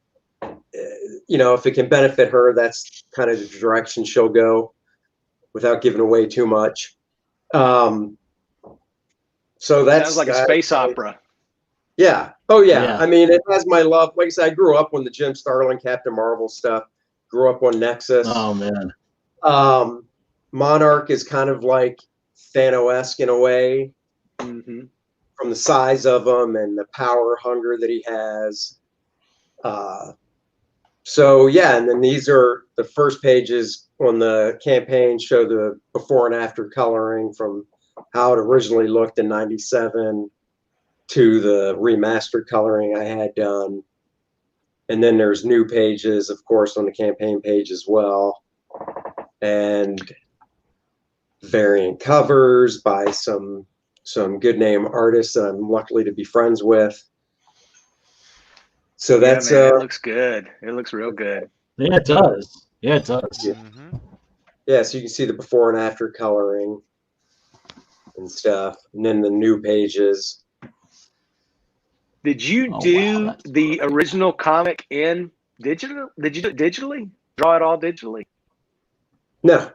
if it can benefit her, that's kind of the direction she'll go, without giving away too much. So that sounds like a space opera. Yeah. Oh yeah. Yeah. I mean, it has my love. Like I said, I grew up on the Jim Starlin, Captain Marvel stuff. Grew up on Nexus. Oh man. Monarch is kind of like Thanos-esque in a way, from the size of him and the power hunger that he has. So yeah, and then these are the first pages on the campaign, show the before and after coloring from how it originally looked in '97 to the remastered coloring I had done. And then there's new pages, of course, on the campaign page as well. And variant covers by some good name artists that I'm lucky to be friends with. So that's man, it looks good. It looks real good. Yeah, it does. Yeah, it does. Yeah, so you can see the before and after coloring and stuff, and then the new pages. Did you do the original comic in digital? Did you do it digitally? Draw it all digitally? No.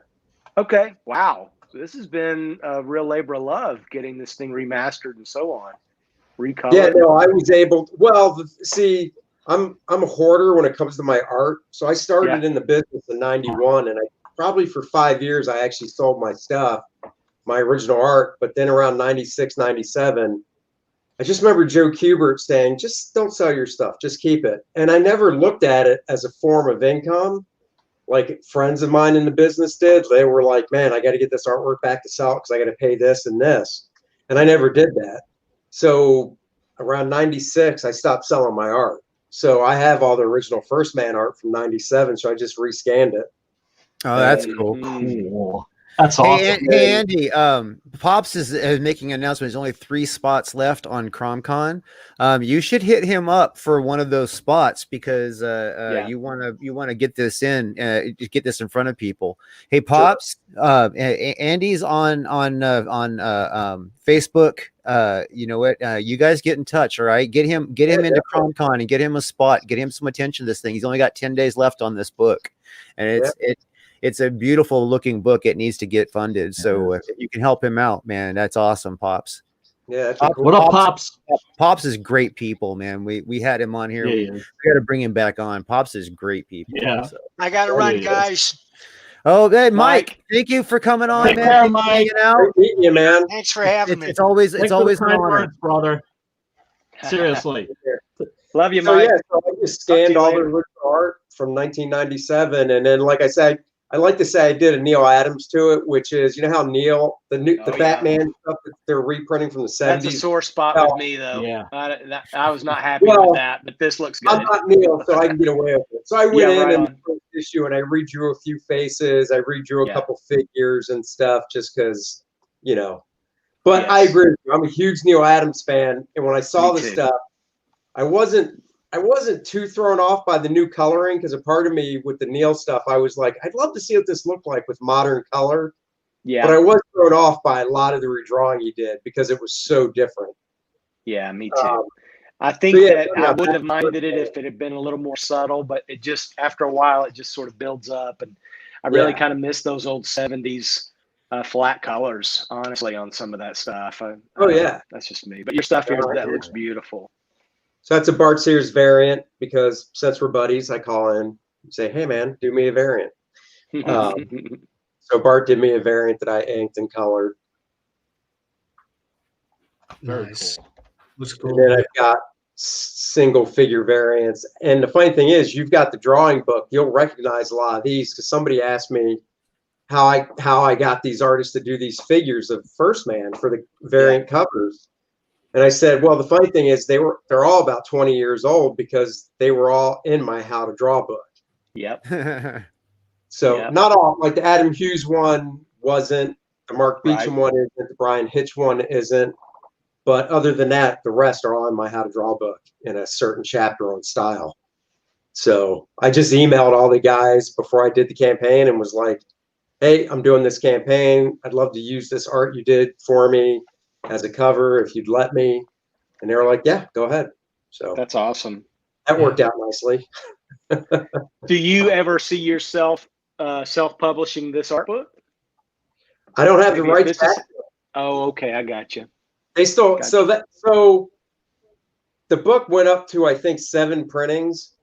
Okay. Wow. So this has been a real labor of love, getting this thing remastered and so on. Recolored. Yeah, no, I was able to, well, see, I'm a hoarder when it comes to my art. So I started in the business in '91, and I probably for 5 years I actually sold my stuff, my original art. But then around '96, '97, I just remember Joe Kubert saying, just don't sell your stuff, just keep it. And I never looked at it as a form of income like friends of mine in the business did. They were like, man, I got to get this artwork back to sell because I got to pay this and this. And I never did that. So around '96, I stopped selling my art. So I have all the original First Man art from '97. So I just rescanned it. Oh, that's cool. Cool. That's awesome. Hey, Andy. Pops is making an announcement. There's only 3 spots left on CromCon. You should hit him up for one of those spots because you want to get this get this in front of people. Hey, Pops. Andy's on Facebook. You know what? You guys get in touch. All right. Get him into CromCon and get him a spot. Get him some attention to this thing. He's only got 10 days left on this book, and it's a beautiful looking book. It needs to get funded. So if you can help him out, man, that's awesome, Pops. Yeah. What up, Pops? Pops is great people, man. We had him on here. Yeah, we got to bring him back on. Pops is great people. Yeah. So. I got to run, guys. Oh, hey, Mike. Thank you for coming on, Take man. care, Thanks for Mike. hanging out. Great meeting you, man. Thanks for having me. It's always Thanks for the an kind honor. words, brother. Seriously. Love you, So Mike. yeah, so I just Talk to scanned you all the later. original art from 1997, and then, like I said, I like to say I did a Neil Adams to it, which is, you know how Neil, the Oh, yeah. Batman stuff that they're reprinting from the 70s. That's a sore spot Oh, with me, though. Yeah. I was not happy Well, with that, but this looks good. I'm not Neil, so I can get away with it. So I went Yeah, in right and on. the first issue, and I redrew a few faces, I redrew a Yeah. couple figures and stuff, just because, you know. But Yes. I agree with you. I'm a huge Neil Adams fan, and when I saw Me the too. stuff, I wasn't too thrown off by the new coloring, because a part of me with the Neil stuff, I was like, I'd love to see what this looked like with modern color. Yeah. But I was thrown off by a lot of the redrawing he did because it was so different. Yeah, me too. Um, I think so yeah, that yeah, I wouldn't have that's- minded it if it had been a little more subtle, but it just, after a while, it just sort of builds up. And I really Yeah. kind of miss those old 70s flat colors, honestly, on some of that stuff. Oh, yeah. That's just me. But your stuff here, that looks beautiful. So that's a Bart Sears variant, because since we're buddies, I call in and say, hey, man, do me a variant. So Bart did me a variant that I inked and colored. Very Nice. cool. Looks And cool. then I've got single figure variants. And the funny thing is, you've got the drawing book. You'll recognize a lot of these, because somebody asked me how I got these artists to do these figures of First Man for the variant covers. And I said, well, the funny thing is they're all about 20 years old, because they were all in my How to Draw book. Yep. So Yeah. not all, like the Adam Hughes one wasn't, the Mark Beecham Right. one isn't, the Brian Hitch one isn't. But other than that, the rest are all in my How to Draw book in a certain chapter on style. So I just emailed all the guys before I did the campaign and was like, hey, I'm doing this campaign. I'd love to use this art you did for me as a cover if you'd let me. And they were like, yeah, go ahead. So That's awesome. that worked out nicely. Do you ever see yourself self-publishing this art book? I don't have the Maybe rights this is- back. Oh, okay. I got you. They still, Gotcha. so the book went up to, I think, 7 printings,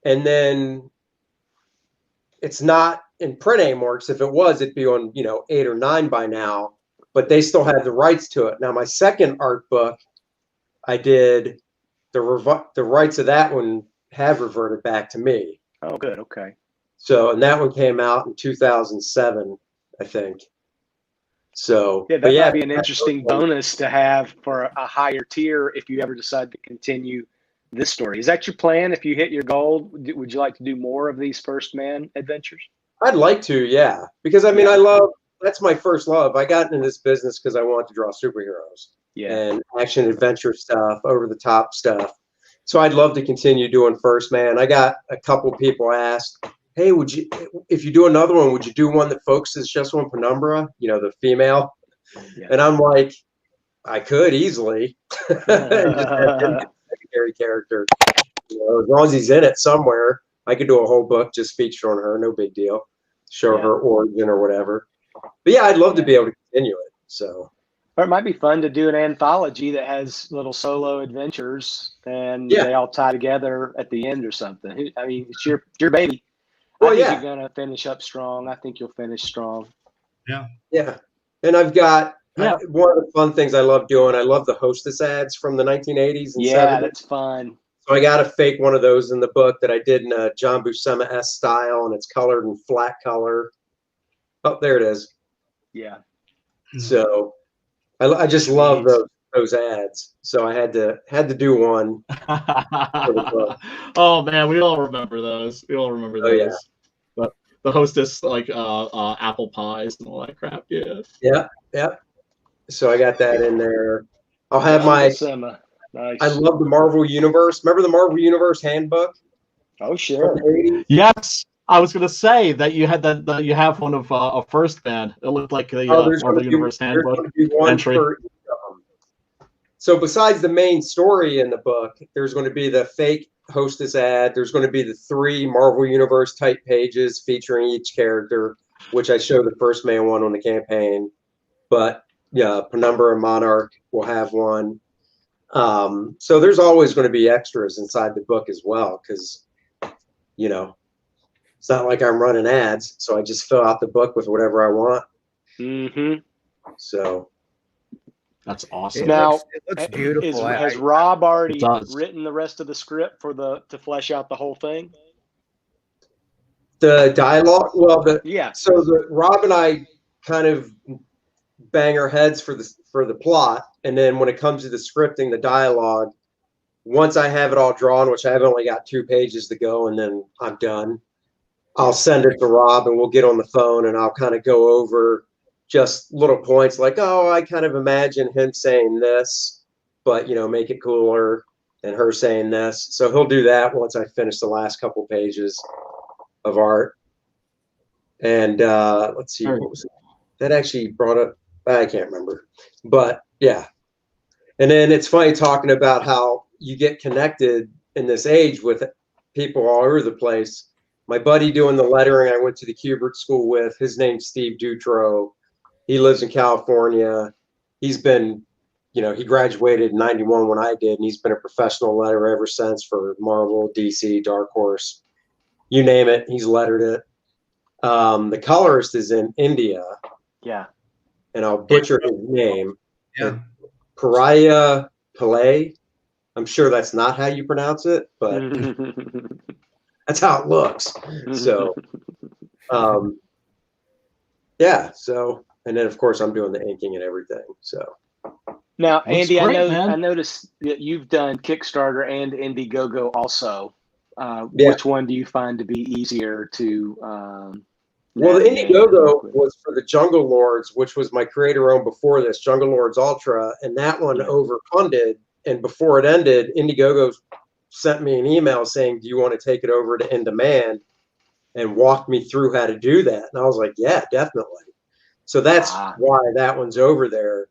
and then it's not in print anymore, because if it was, it'd be on, 8 or 9 by now, but they still had the rights to it. Now, my second art book, I did the rights of that one have reverted back to me. Oh, good. Okay. So, and that one came out in 2007, I think. So, Yeah, but that yeah, might be an interesting bonus to have for a higher tier if you ever decide to continue this story. Is that your plan? If you hit your goal, would you like to do more of these First Man adventures? I'd like to, yeah, because I mean, that's my first love. I got into this business because I wanted to draw superheroes and action adventure stuff, over the top stuff. So I'd love to continue doing First Man. I got a couple people asked, hey, if you do another one, would you do one that focuses just on Penumbra, the female? Yeah. And I'm like, I could easily. And just have him be a secondary character. As long as he's in it somewhere, I could do a whole book just featuring her, no big deal. Show her origin or whatever. But yeah, I'd love to be able to continue it. So, or it might be fun to do an anthology that has little solo adventures and they all tie together at the end or something. I mean, it's your baby. Well, I think you're gonna finish up strong. I think you'll finish strong. Yeah. And I've got one of the fun things I love doing. I love the Hostess ads from the 1980s and 70s. That's fun. So I got a fake one of those in the book that I did in a John Buscema-esque style, and it's colored in flat color. Oh, there it is. Yeah. So I just love those ads. So I had to do one. Oh man, we all remember those. We all remember those. Oh, yeah. the hostess like apple pies and all that crap. Yeah. Yeah. So I got that in there. I'll have my. Nice. I love the Marvel Universe. Remember the Marvel Universe handbook? Oh, sure. Yes, I was gonna say that you had that you have one of a first man. It looked like the Marvel Universe handbook entry. So besides the main story in the book, there's going to be the fake hostess ad. There's going to be the 3 Marvel Universe type pages featuring each character, which I show the first man one on the campaign. But yeah, Penumbra and Monarch will have one. So there's always going to be extras inside the book as well, because, you know, it's not like I'm running ads. So I just fill out the book with whatever I want. Mm-hmm. So that's awesome. Now, it looks beautiful. Has Rob already written the rest of the script to flesh out the whole thing? The dialogue, well, yeah. So Rob and I kind of bang our heads for the plot, and then when it comes to the scripting, the dialogue, once I have it all drawn, which I've only got 2 pages to go, and then I'm done, I'll send it to Rob, and we'll get on the phone, and I'll kind of go over just little points like, oh, I kind of imagine him saying this, but, you know, make it cooler, and her saying this. So he'll do that once I finish the last couple pages of art. And let's see, what was it? That actually brought up, I can't remember, but yeah. And then it's funny talking about how you get connected in this age with people all over the place. My buddy doing the lettering I went to the Kubert school with, his name's Steve Dutro. He lives in California. He's been, you know, he graduated in 91 when I did, and he's been a professional letterer ever since for Marvel, DC, Dark Horse, you name it, he's lettered it. The colorist is in India. Yeah. And I'll butcher his name. Yeah. Pariah Pillay. I'm sure that's not how you pronounce it, but that's how it looks. So, yeah. So, and then of course I'm doing the inking and everything. So. Now, Andy, great, I noticed that you've done Kickstarter and Indiegogo also. Yeah. Which one do you find to be easier to? Well, the Indiegogo was for the Jungle Lords, which was my creator-owned before this, Jungle Lords Ultra, and that one overfunded. And before it ended, Indiegogo sent me an email saying, "Do you want to take it over to In Demand?" and walked me through how to do that. And I was like, "Yeah, definitely." So that's why that one's over there.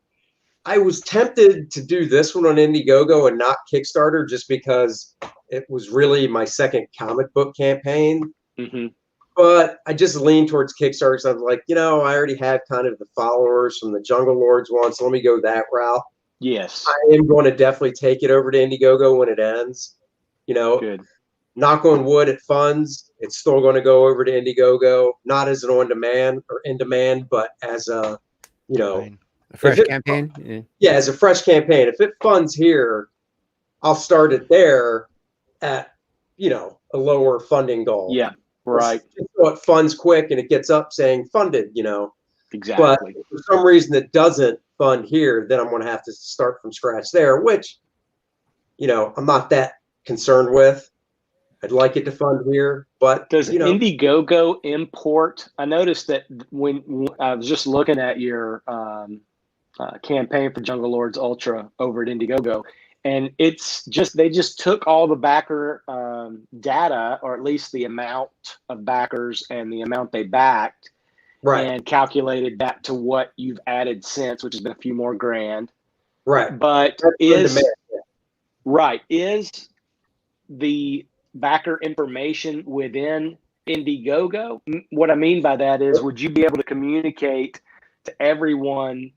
I was tempted to do this one on Indiegogo and not Kickstarter, just because it was really my second comic book campaign. Mm-hmm. But I just leaned towards Kickstarter. So I was like, you know, I already have kind of the followers from the Jungle Lords one, so let me go that route. Yes. I am going to definitely take it over to Indiegogo when it ends. You know, good. Knock on wood, it funds. It's still going to go over to Indiegogo, not as an on-demand or in-demand, but as a, you know, a fresh campaign. Yeah, as a fresh campaign. If it funds here, I'll start it there at, you know, a lower funding goal. Yeah. Right. So it funds quick and it gets up saying funded, you know. Exactly. But if for some reason it doesn't fund here, then I'm going to have to start from scratch there, which, you know, I'm not that concerned with. I'd like it to fund here, but does you know, Indiegogo import? I noticed that when I was just looking at your campaign for Jungle Lords Ultra over at Indiegogo, and it's just they just took all the backer data, or at least the amount of backers and the amount they backed, right, and calculated that to what you've added since, which has been a few more grand. Right. But is the backer information within Indiegogo? What I mean by that is, would you be able to communicate to everyone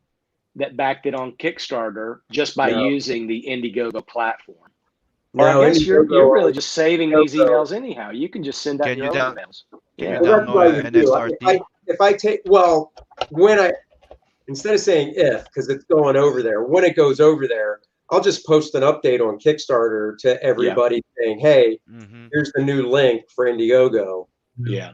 that backed it on Kickstarter just by using the Indiegogo platform? Or I guess you're really just saving these emails anyhow. You can just send out your own emails. Yeah. If I take, well, when I, instead of saying if, because it's going over there, when it goes over there, I'll just post an update on Kickstarter to everybody saying, hey, here's the new link for Indiegogo. Yeah.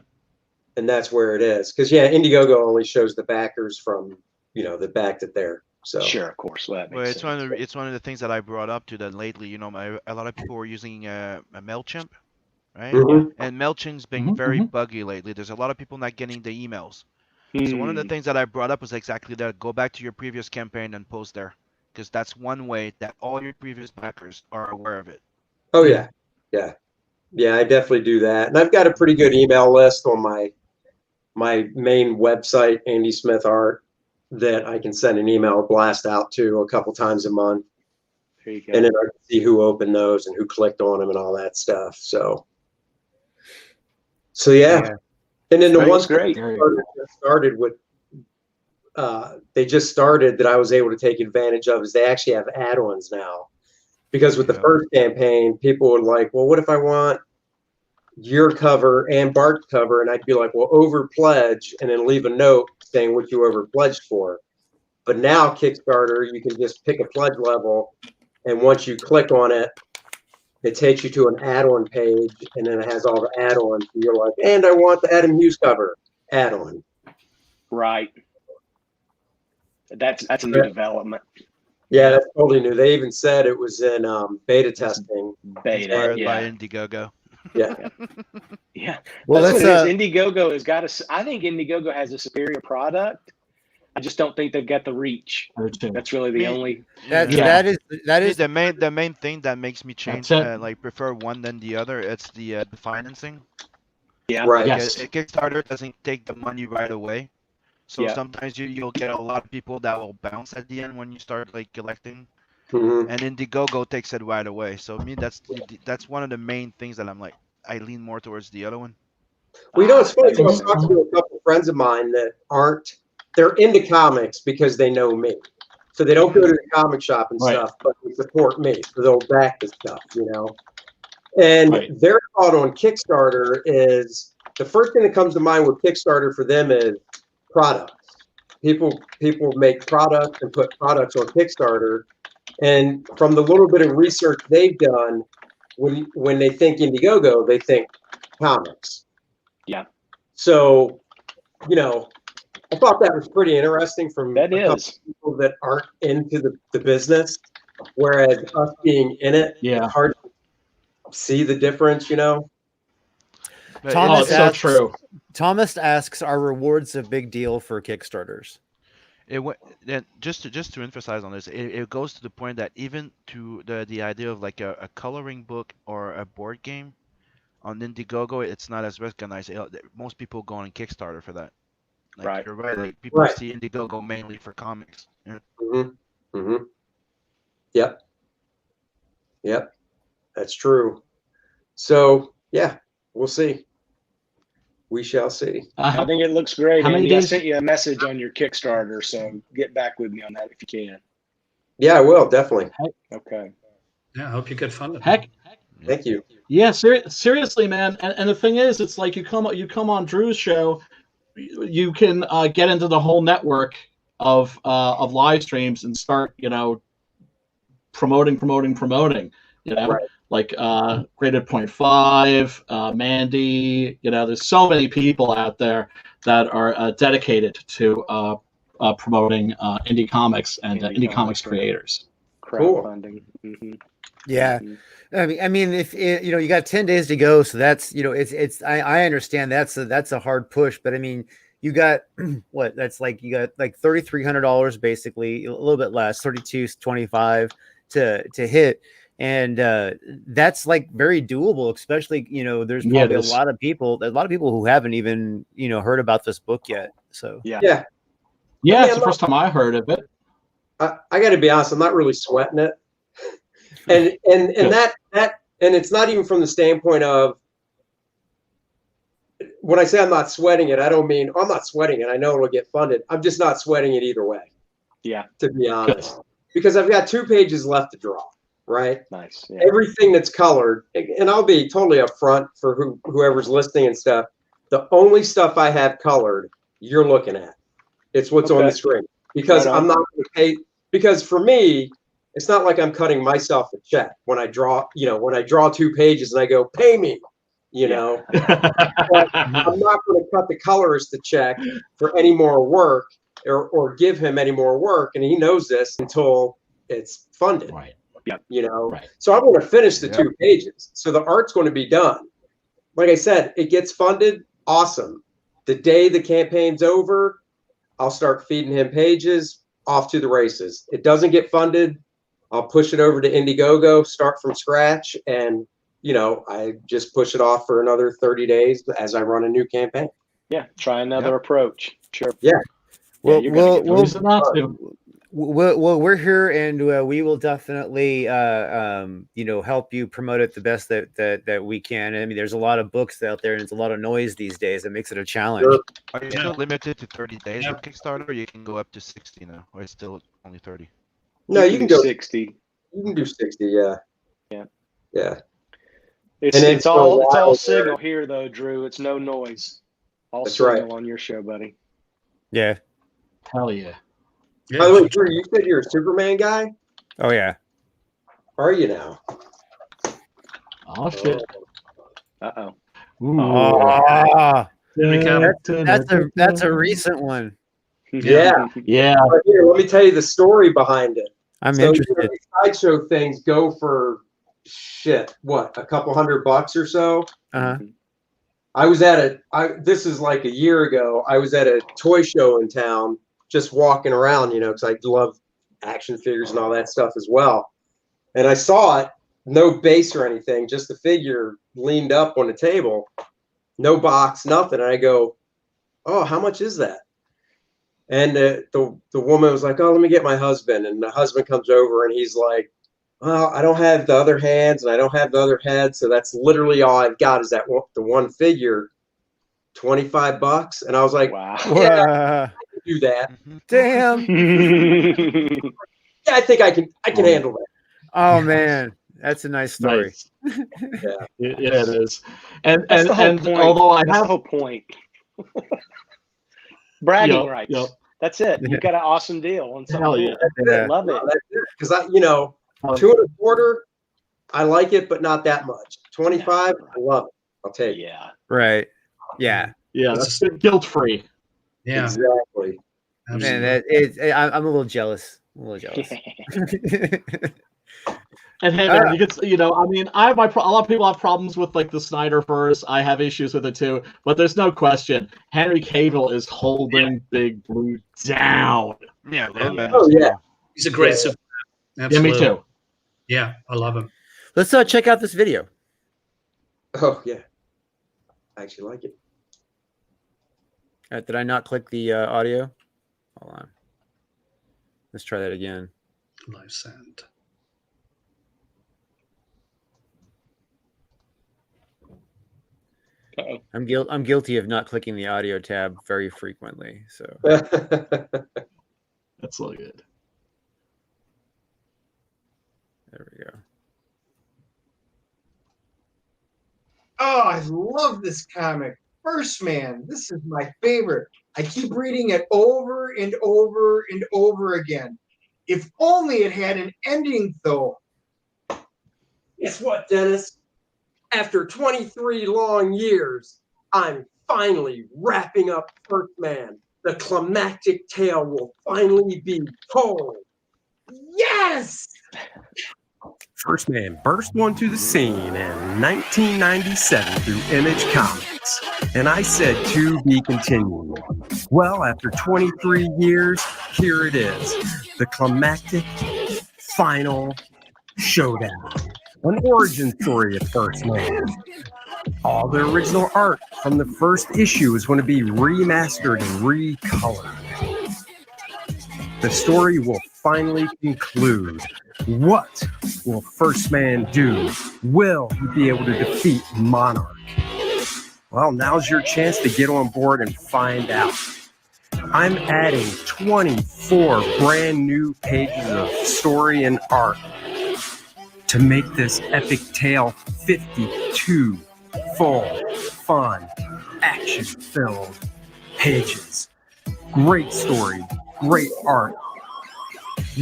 And that's where it is. Because, yeah, Indiegogo only shows the backers from, you know, that backed it there. So sure, of course. Well, it's one of the things that I brought up to that lately. You know, a lot of people were using a Mailchimp, right? Mhm. And MailChimp's been very buggy lately. There's a lot of people not getting the emails. So one of the things that I brought up was exactly that. Go back to your previous campaign and post there, because that's one way that all your previous backers are aware of it. Oh yeah, yeah, yeah. I definitely do that, and I've got a pretty good email list on my main website, Andy Smith Art, that I can send an email blast out to a couple times a month, There you go. and then I can see who opened those and who clicked on them and all that stuff. So yeah. And then the That's ones great. that started with, they just started that I was able to take advantage of is they actually have add-ons now. Because with the first campaign, people were like, well, what if I want your cover and Bart's cover? And I'd be like, well, over pledge, and then leave a note saying what you over pledged for. But now Kickstarter, you can just pick a pledge level, and once you click on it, it takes you to an add-on page, and then it has all the add-ons. And you're like, and I want the Adam Hughes cover add-on. Right. That's a new development. Yeah, that's totally new. They even said it was in beta testing. Beta, Inspired by Indiegogo. Yeah. Yeah. Well, That's let's, what it is. Indiegogo has got a. I think Indiegogo has a superior product. I just don't think they've got the reach. That's really the only. that is the main thing that makes me change like prefer one than the other. It's the financing. Yeah. Right. Because Kickstarter doesn't take the money right away. So sometimes you'll get a lot of people that will bounce at the end when you start like collecting. Mhm. And Indiegogo takes it right away. So me, that's one of the main things that I'm like, I lean more towards the other one. Well, you know, it's funny. I was talking to a couple of friends of mine that they're into comics because they know me. So they don't go to the comic shop and stuff, but they support me. So they'll back the stuff, you know. And their thought on Kickstarter is, the first thing that comes to mind with Kickstarter for them is products. People make products and put products on Kickstarter. And from the little bit of research they've done, when they think Indiegogo, they think comics. Yeah. So, you know, I thought that was pretty interesting from That a couple is. people that aren't into the business, whereas us being in it, it's hard to see the difference, you know? Thomas it's so true. Thomas asks, are rewards a big deal for Kickstarters? Just to emphasize on this, it goes to the point that even to the idea of like a coloring book or a board game on Indiegogo, it's not as recognized. Most people go on Kickstarter for that. Like, you're right. Like people see Indiegogo mainly for comics. Yeah. Mm-hmm. Mm-hmm. Yep. Yep. That's true. So yeah, we'll see. We shall see. I think it looks great. How many Andy, I days? sent you a message on your Kickstarter, so get back with me on that if you can. Yeah, I will, definitely. Okay. Yeah, I hope you get funded. Heck, Thank you. yeah, seriously, man. And the thing is, it's like you come on Drew's show, you can get into the whole network of live streams and start, you know, promoting. You know, like Graded 0.5, Mandy. You know, there's so many people out there that are dedicated to promoting indie comics and indie comics creators. Crowdfunding. Mm-hmm. Yeah. Mm-hmm. I mean, if you know, you got 10 days to go, so that's, you know, I understand that's a hard push, but I mean, you got what? That's like, you got like $3,300 basically, a little bit less, $3,225 to hit, and that's like very doable. Especially, you know, there's probably a lot of people who haven't even, you know, heard about this book yet. So Yeah, it's the first time I heard of it. I got to be honest, I'm not really sweating it, and that and it's not even from the standpoint of, when I say I'm not sweating it, I don't mean I'm not sweating it. I know it'll get funded. I'm just not sweating it either way. Yeah, to be honest, because I've got 2 pages left to draw. Right. Nice. Yeah. Everything that's colored, and I'll be totally upfront for whoever's listening and stuff. The only stuff I have colored, you're looking at. It's what's on the screen, because I'm not going to pay. Because for me, it's not like I'm cutting myself a check when I draw. You know, when I draw 2 pages and I go, pay me. You know, but I'm not going to cut the colorist a check for any more work or give him any more work, and he knows this until it's funded. Right. You know, so I'm going to finish the 2 pages. So the art's going to be done. like I said, it gets funded. Awesome. The day the campaign's over, I'll start feeding him pages, off to the races. It doesn't get funded, I'll push it over to Indiegogo, start from scratch, and I just push it off for another 30 days as I run a new campaign. Yeah, try another approach. Sure. Yeah. Well, we're here, and we will definitely, help you promote it the best that we can. I mean, there's a lot of books out there, and it's a lot of noise these days. That makes it a challenge. Sure. Are you still limited to 30 days on Kickstarter, or you can go up to 60 now, or it's still only 30? No, you can do go 60. You can do 60. Yeah. Yeah. Yeah. It's all signal here though, Drew. It's no noise. All That's signal right. on your show, buddy. Yeah. Hell yeah. By the way, Drew, you said you're a Superman guy? Oh yeah. Are you now? Oh shit. Uh-oh. Oh, Recap. that's a recent one. Yeah. Yeah. But here, let me tell you the story behind it. I'm So, interested. these sideshow things go for a couple $100 or so. Uh-huh. I was at this is like a year ago. I was at a toy show in town, just walking around, because I love action figures and all that stuff as well. And I saw it, no base or anything, just the figure leaned up on the table, no box, nothing. And I go, "Oh, how much is that?" And the woman was like, "Oh, let me get my husband." And the husband comes over and he's like, "Well, I don't have the other hands and I don't have the other head, so that's literally all I've got is the one figure, $25." And I was like, Wow. "Yeah, I can do that. Damn. Yeah, I think I can handle that." Oh man, that's a nice story. Nice. Yeah, it is. And That's the whole and point. although That's the whole point. Bragging rights. Yep. That's it. You got an awesome deal on something. Hell yeah. Yeah. Love it. Because 2.25, I like it, but not that much. 25, I love it. I'll take it. Yeah. Right. Yeah. Yeah, that's guilt free. Yeah. Exactly. Man, I'm a little jealous. And hey, man, I have a lot of people have problems with like the Snyderverse. I have issues with it too, but there's no question Henry Cavill is holding Big Blue down. Yeah. Oh yeah. He's a great Superman. Yeah, Absolutely. me too. Yeah, I love him. Let's check out this video. Oh yeah. I actually like it. Did I not click the audio? Hold on. Let's try that again. Live send. Uh-oh. I'm guilty of not clicking the audio tab very frequently. So That's all good. there we go. Oh, I love this comic. First Man, this is my favorite. I keep reading it over and over and over again. If only it had an ending, though. Guess what, Dennis? After 23 long years, I'm finally wrapping up First Man. The climactic tale will finally be told. Yes! First Man burst onto the scene in 1997 through Image Comics, and I said to be continued. Well, after 23 years, here it is, the climactic final showdown, an origin story of First Man. All the original art from the first issue is going to be remastered and recolored. The story will finally conclude. What will First Man do? Will he be able to defeat Monarch? Well, now's your chance to get on board and find out. I'm adding 24 brand new pages of story and art to make this epic tale 52 full, fun, action-filled pages. Great story, great art.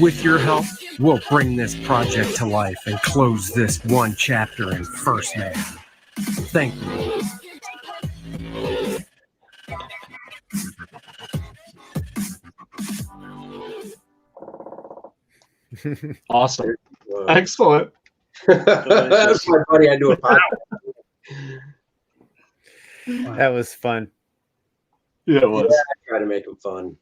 With your help, we'll bring this project to life and close this one chapter in First Man. Thank you. Awesome. Excellent. That's my buddy. I do a podcast. That was fun. Yeah, it was. I try to make them fun.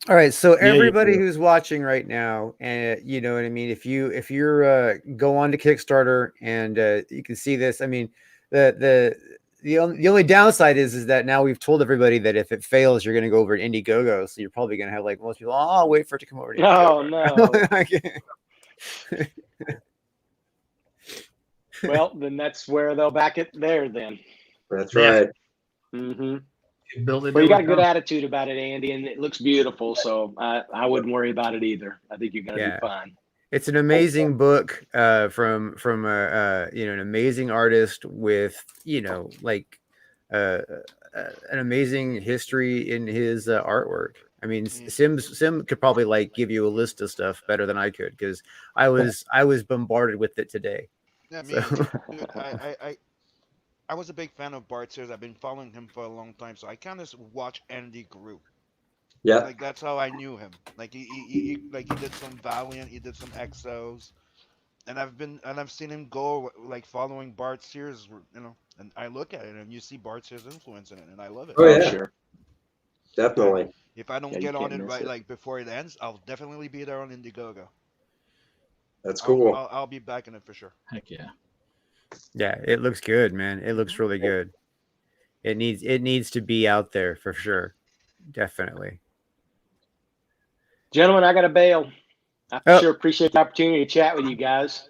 All right, so Yeah, you everybody do. who's watching right now, and you know what I mean. If you're go on to Kickstarter and you can see this. I mean, the only downside is that now we've told everybody that if it fails, you're going to go over to Indiegogo. So you're probably going to have like most people. Oh, I'll wait for it to come over to Indiegogo. Oh no. Well, then that's where they'll back it there. Then. That's right. Mm-hmm. Build it. Well, you got a good attitude about it, Andy, and it looks beautiful. So I wouldn't worry about it either. I think you're going to do fine. It's an amazing book from an amazing artist with like an amazing history in his artwork. I mean, Sim could probably like give you a list of stuff better than I could because I was bombarded with it today. Yeah, I mean, dude, I was a big fan of Bart Sears. I've been following him for a long time, so I kind of watch Andy grew. Yeah. Like that's how I knew him. Like he did some Valiant, he did some Exos, and I've seen him go like following Bart Sears, and I look at it and you see Bart Sears' influence in it, and I love it. Oh yeah, sure. Definitely. If I don't get on it right like before it ends, I'll definitely be there on Indiegogo. That's cool. I'll be backing it for sure. Heck yeah. Yeah, it looks good, man. It looks really good. It needs to be out there for sure. Definitely. Gentlemen, I got to bail. I sure appreciate the opportunity to chat with you guys.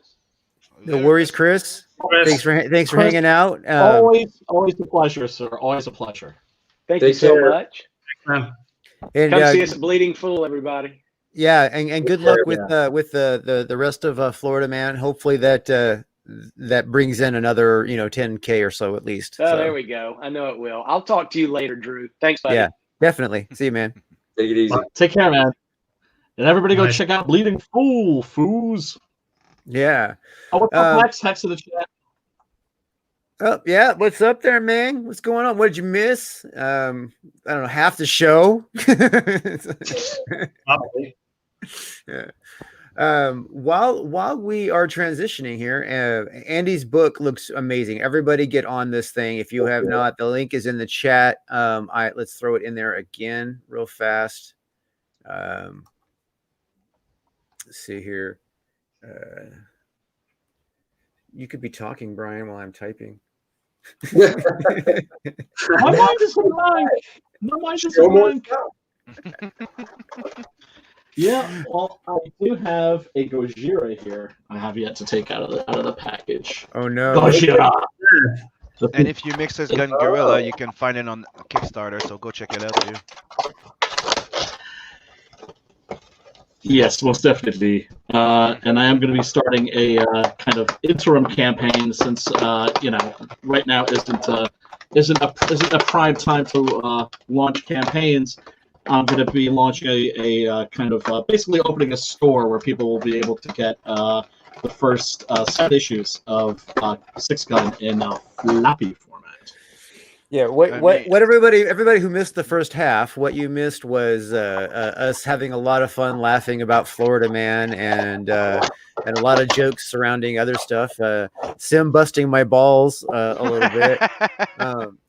No worries, Chris. Thanks for hanging out. Always a pleasure, sir. Always a pleasure. Thank you so much. And, come see us at Bleeding Fool, everybody. Yeah, and good luck with the rest of Florida Man. Hopefully that brings in another 10K or so at least. Oh, there we go. I know it will. I'll talk to you later, Drew. Thanks, buddy. Yeah, definitely. See you, man. Take it easy. Take care, man. And everybody go check out Bleeding Fool, foos. Yeah. Oh, what's up next? Hex of the chat. Oh, yeah. What's up there, man? What's going on? What did you miss? I don't know, half the show. Probably. Yeah. While we are transitioning here, Andy's book looks amazing. Everybody get on this thing. If you have not, the link is in the chat. Let's throw it in there again real fast. Let's see here. You could be talking, Brian, while I'm typing. My mind is blank. My mind is blank. Yeah, well, I do have a Gojira here. I have yet to take out of the package. Oh no! Gojira. And if you mix this gun Gorilla, you can find it on Kickstarter. So go check it out too. Yes, most definitely. And I am going to be starting a kind of interim campaign since right now isn't a prime time to launch campaigns. I'm going to be launching a kind of basically opening a store where people will be able to get the first 7 issues of Six Gun in floppy format. Yeah, what everybody who missed the first half, what you missed was us having a lot of fun laughing about Florida Man and a lot of jokes surrounding other stuff. Sim busting my balls a little bit,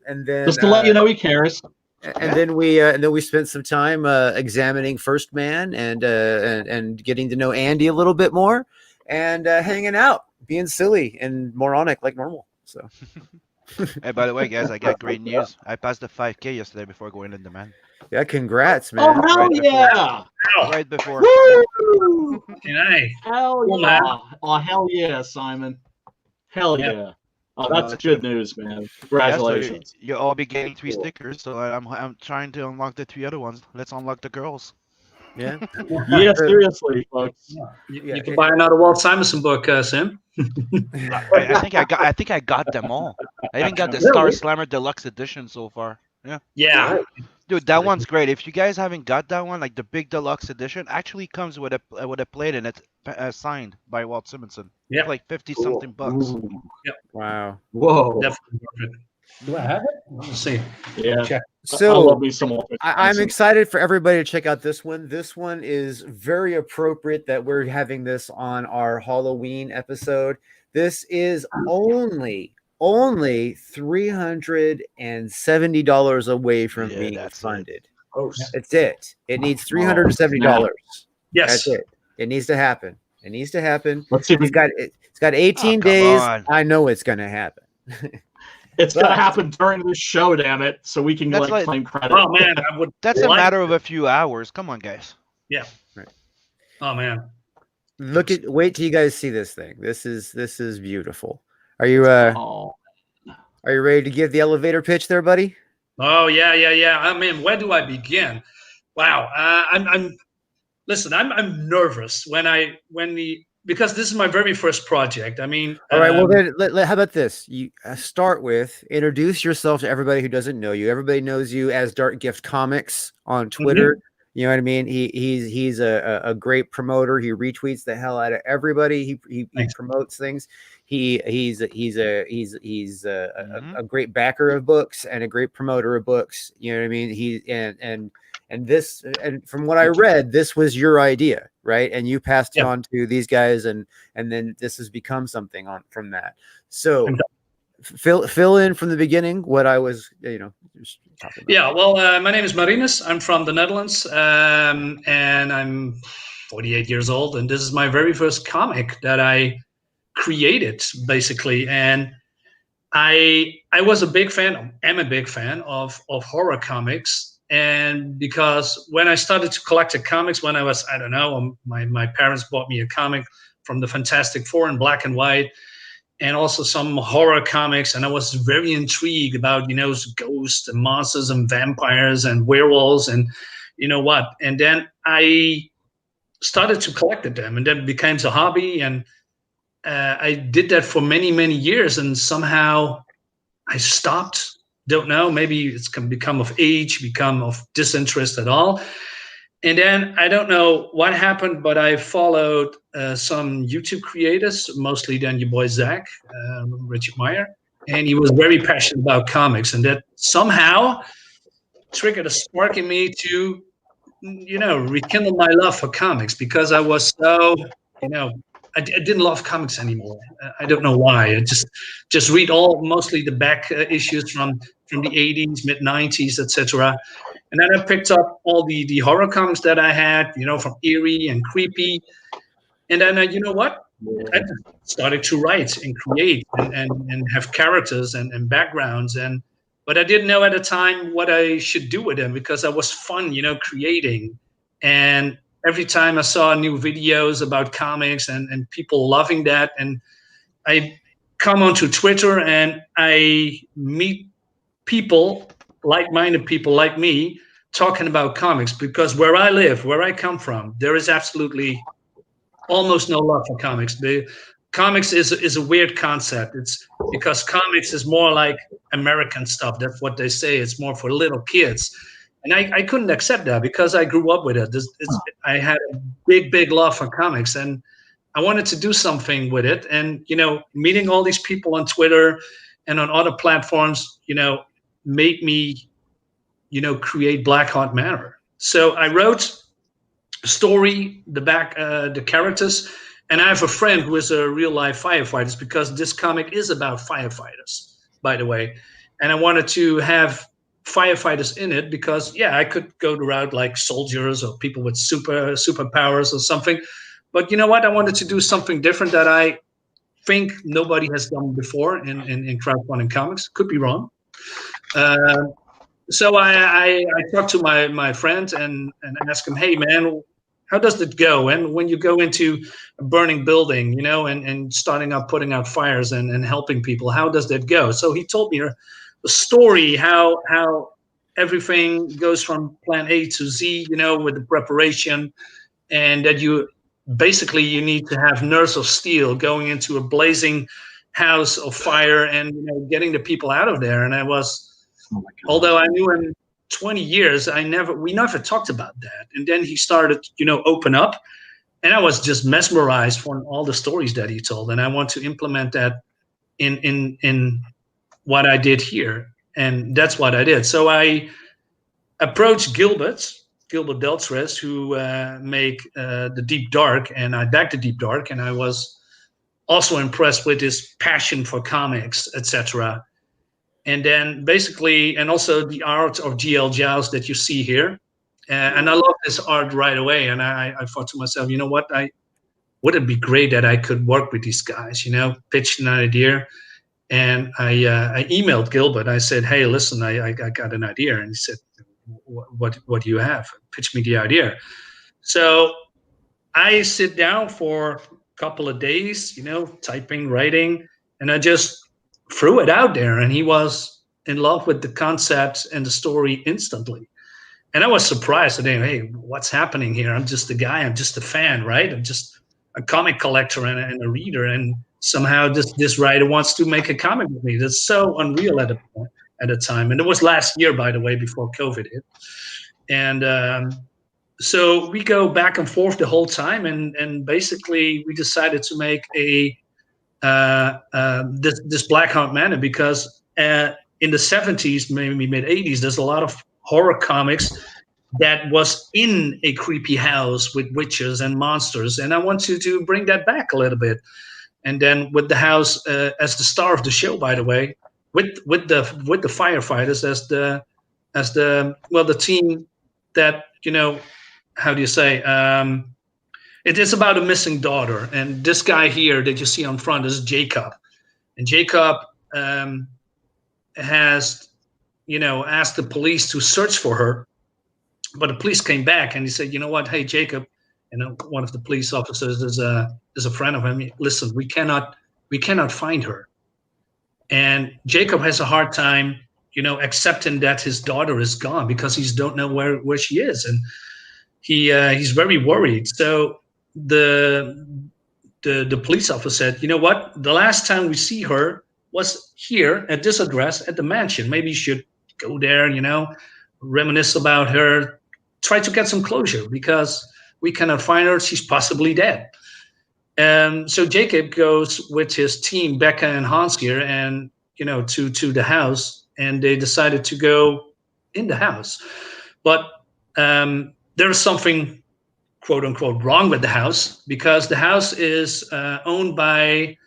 and then just to let you know he cares. And then we spent some time examining First Man and getting to know Andy a little bit more and hanging out, being silly and moronic like normal. So. Hey, by the way, guys, I got great news. I passed the 5K yesterday before going into man. Yeah, congrats, man. Oh, hell yeah! Right before. Woo! Hey. Hell Cool, yeah! man. Oh, hell yeah, Simon. Hell yeah. Oh, that's good news, man. Congratulations. Yeah, so you'll all be getting 3 stickers, so I'm trying to unlock the 3 other ones. Let's unlock the girls. Yeah. Yeah, seriously, folks. You can buy another Walt Simonson book, Sim. I think I got them all. I even got the Star Slammer Deluxe Edition so far. Yeah. Yeah. Dude, that one's great. If you guys haven't got that one, like the big deluxe edition, actually comes with a plate in it, signed by Walt Simonson. Yeah. Like 50 something bucks. Yep. Wow. Whoa. Definitely worth it. Do I have it? Let's see. Yeah. Check. So I love me some Walt I'm Simonson. excited for everybody to check out this one. This one is very appropriate that we're having this on our Halloween episode. This is only only $370 away from Yeah, being that's it. funded. Oh, That's it. It needs $370. Yes. That's it. It needs to happen. It needs to happen. Let's see if It's got 18 come days. on. I know it's going to happen. it's going but- to happen during the show, damn it, so we can That's like- claim credit. Oh man, I would. That's a like matter of a few hours. Come on, guys. Yeah. Right. Oh man. Wait till you guys see this thing. This is beautiful. Are you Oh. are you ready to give the elevator pitch there, buddy? Oh yeah. I mean, where do I begin? Wow. I'm listen. I'm nervous because this is my very first project. I mean. All right. Well, then, how about this? You start with introduce yourself to everybody who doesn't know you. Everybody knows you as Dark Gift Comics on Twitter. You know what I mean? He's a great promoter. He retweets the hell out of everybody. He promotes things. He's a great backer of books and a great promoter of books. You know what I mean? And from what I read, this was your idea, right? And you passed it on to these guys, and then this has become something from that. So fill in from the beginning what I was, just talking about. Yeah, well, my name is Marinus. I'm from the Netherlands, and I'm 48 years old, and this is my very first comic that I created, basically. And I was a big fan. I'm a big fan of horror comics, and because when I started to collect the comics when I was, I don't know, my parents bought me a comic from the Fantastic Four in black and white, and also some horror comics, and I was very intrigued about, ghosts and monsters and vampires and werewolves and what. And then I started to collect them, and then it became a hobby, and I did that for many, many years, and somehow I stopped. Don't know, maybe it's become of age, become of disinterest at all. And then I don't know what happened, but I followed some YouTube creators, mostly then your boy Zach, Richard Meyer, and he was very passionate about comics, and that somehow triggered a spark in me to, rekindle my love for comics, because I was so, I didn't love comics anymore. I don't know why. I just read mostly the back issues from the 80s, mid 90s, etc. And then I picked up all the horror comics that I had, from eerie and creepy. And then, you know what? I started to write and create and have characters and backgrounds. But I didn't know at the time what I should do with them, because I was fun, creating. And every time I saw new videos about comics and people loving that, and I come onto Twitter and I meet people, like-minded people like me, talking about comics, because where I live, where I come from, there is absolutely almost no love for comics. The comics is a weird concept. It's because comics is more like American stuff. That's what they say. It's more for little kids. And I couldn't accept that, because I grew up with it. I had a big love for comics, and I wanted to do something with it. And, meeting all these people on Twitter and on other platforms, made me, create Blackheart Manor. So I wrote a story, the characters, and I have a friend who is a real life firefighter, because this comic is about firefighters, by the way. And I wanted to have firefighters in it, because I could go the route like soldiers or people with superpowers or something. But you know what? I wanted to do something different that I think nobody has done before in crowdfunding comics. Could be wrong. So I talked to my friend and asked him, hey man, how does it go? And when you go into a burning building, and starting up, putting out fires and helping people, how does that go? So he told me the story, how everything goes from plan A to Z, with the preparation, and that you need to have nerves of steel going into a blazing house of fire and getting the people out of there. And I was, although I knew him 20 years, we never talked about that. And then he started, open up, and I was just mesmerized from all the stories that he told. And I want to implement that in what I did here. And that's what I did. So I approached Gilbert Deltres, who make the Deep Dark, and I backed the Deep Dark, and I was also impressed with his passion for comics, etc. And then basically, and also the art of GL Giles that you see here. And I love this art right away. And I thought to myself, you know what? Would it be great that I could work with these guys, pitch an idea. And I emailed Gilbert. I said, hey, listen, I got an idea. And he said, what do you have? Pitch me the idea. So I sit down for a couple of days, typing, writing, and I just threw it out there. And he was in love with the concept and the story instantly. And I was surprised today. Hey, what's happening here? I'm just a guy. I'm just a fan, right? I'm just a comic collector and a reader. And somehow this writer wants to make a comic with me. That's so unreal at a time. And it was last year, by the way, before COVID hit. And so we go back and forth the whole time. And basically we decided to make this Blackheart Manor because in the 70s, maybe mid 80s, there's a lot of horror comics that was in a creepy house with witches and monsters, and I wanted to bring that back a little bit. And then with the house as the star of the show, by the way, with the firefighters as the team that how do you say? It is about a missing daughter, and this guy here that you see on front is Jacob, and Jacob has asked the police to search for her, but the police came back and he said, you know what, hey Jacob, one of the police officers is a friend of him. Listen, we cannot find her. And Jacob has a hard time, accepting that his daughter is gone because he don't know where she is, and he's very worried. So the police officer said, you know what, the last time we see her was here at this address at the mansion. Maybe you should go there, reminisce about her, try to get some closure because we cannot find her. She's possibly dead. So Jacob goes with his team, Becca and Hans here, and to the house, and they decided to go in the house. But there is something, quote unquote, wrong with the house because the house is owned by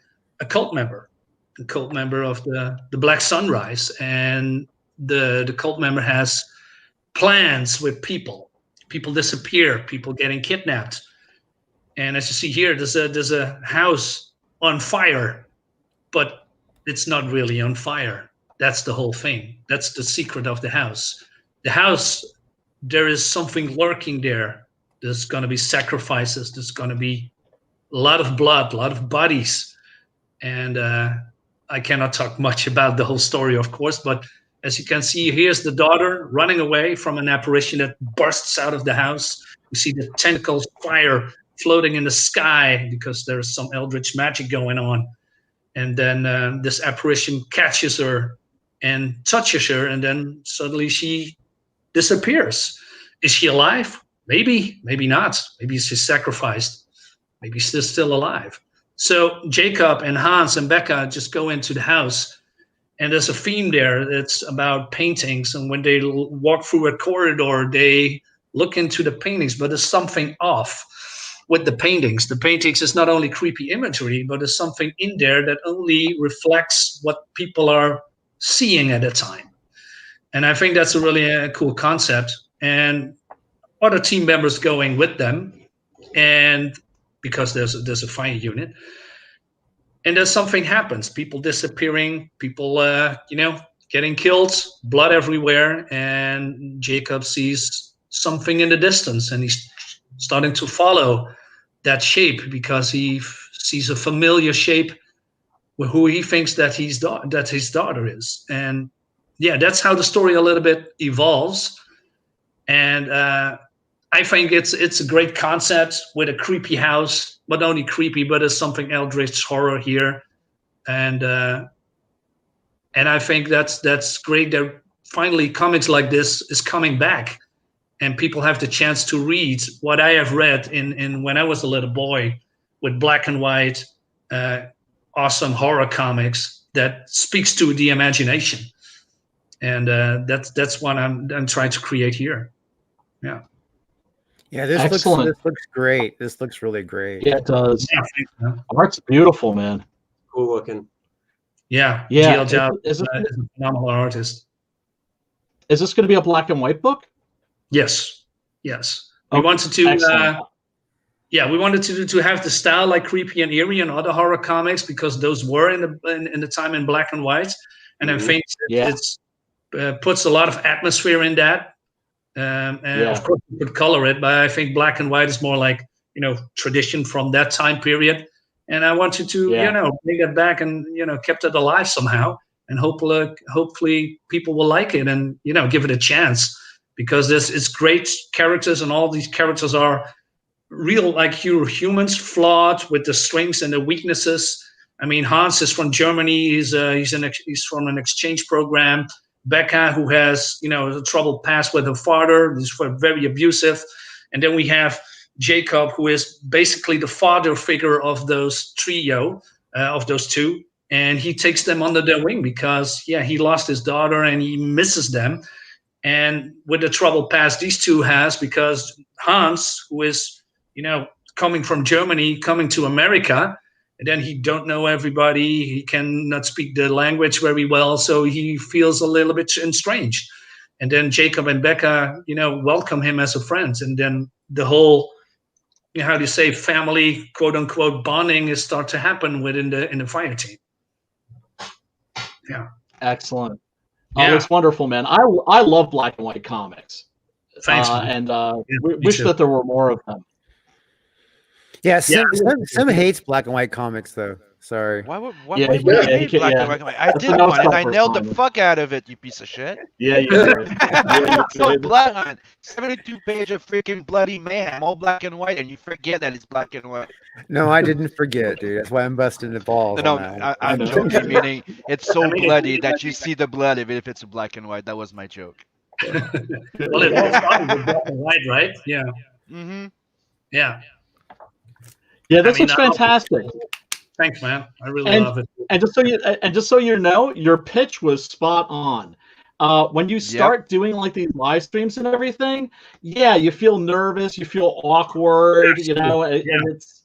a cult member of the Black Sunrise, and the cult member has plans with people disappear, people getting kidnapped. And as you see here, there's a house on fire, but it's not really on fire. That's the whole thing. That's the secret of the house. The house, there is something lurking there. There's going to be sacrifices. There's going to be a lot of blood, a lot of bodies. And I cannot talk much about the whole story, of course, but as you can see, here's the daughter running away from an apparition that bursts out of the house. We see the tentacles, fire floating in the sky because there's some eldritch magic going on. And then this apparition catches her and touches her, and then suddenly she disappears. Is she alive? Maybe, maybe not. Maybe she's sacrificed. Maybe she's still alive. So Jacob and Hans and Becca just go into the house, and there's a theme there that's about paintings. And when they walk through a corridor, they look into the paintings, but there's something off with the paintings. The paintings is not only creepy imagery, but there's something in there that only reflects what people are seeing at the time. And I think that's a really cool concept. And other team members going with them, and because there's a fire unit, and there's something happens, people disappearing, people getting killed, blood everywhere, and Jacob sees something in the distance, and he's starting to follow that shape because he sees a familiar shape with who he thinks that his daughter is. And yeah, that's how the story a little bit evolves. And I think it's a great concept with a creepy house, but not only creepy, but there's something eldritch horror here. And I think that's great that finally comics like this is coming back, and people have the chance to read what I have read in when I was a little boy, with black and white, awesome horror comics that speaks to the imagination. And that's what I'm trying to create here. Yeah. Yeah, this Excellent. looks great. This looks really great. Yeah, it does. Yeah, thanks, man. Art's beautiful, man. Cool looking. Yeah, Yeah, GL Job is is a phenomenal artist. this going to be a black and white book? Yes, yes. We Okay, wanted to, excellent. we wanted to have the style like Creepy and Eerie and other horror comics because those were in the time in black and white, and I think Yeah. it's puts a lot of atmosphere in that. And of course, you could color it, but I think black and white is more like tradition from that time period. And I wanted to bring it back and kept it alive somehow, and hopefully people will like it and give it a chance because it's great characters and all these characters are real like humans, flawed with the strengths and the weaknesses. I mean, Hans is from Germany. He's from an exchange program. Becca, who has a troubled past with her father, is very abusive, and then we have Jacob, who is basically the father figure of those trio, of those two, and he takes them under their wing because he lost his daughter and he misses them, and with the troubled past these two has, because Hans, who is coming from Germany, coming to America. And then he don't know everybody. He cannot speak the language very well, so he feels a little bit estranged. And then Jacob and Becca, welcome him as a friend. And then the whole, how do you say, family, quote unquote, bonding is start to happen within the fire team. Yeah. Excellent. Yeah. Oh, it's wonderful, man. I love black and white comics. Thanks, and we wish that there were more of them. Yeah, Sim hates black and white comics, though. Sorry. Why would you hate black and white comics? I did one, and I nailed the fuck out of it, you piece of shit. Yeah, you did. So black on 72-page of freaking bloody mayhem, all black and white, and you forget that it's black and white. No, I didn't forget, dude. That's why I'm busting the balls. No, I'm joking, meaning it's so bloody that you see the blood even if it's black and white. That was my joke. Well, it all started with black and white, right? Yeah. Mm-hmm. Yeah. Yeah, this looks fantastic. Thanks, man. I really love it. And just so you know, your pitch was spot on. When you start doing like these live streams and everything, you feel nervous, you feel awkward, and it's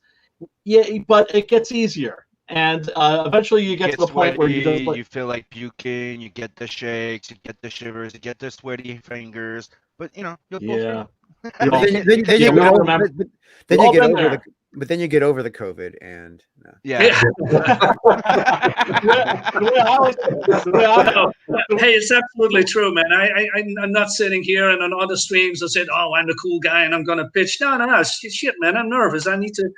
but it gets easier. And eventually you get to the point where you feel like puking, you get the shakes, you get the shivers, you get the sweaty fingers, but you'll go through. But then you get over the COVID and Hey, it's absolutely true, man. I'm not sitting here and on other streams I said, "Oh, I'm the cool guy and I'm gonna pitch." No, shit, man. I'm nervous. I need to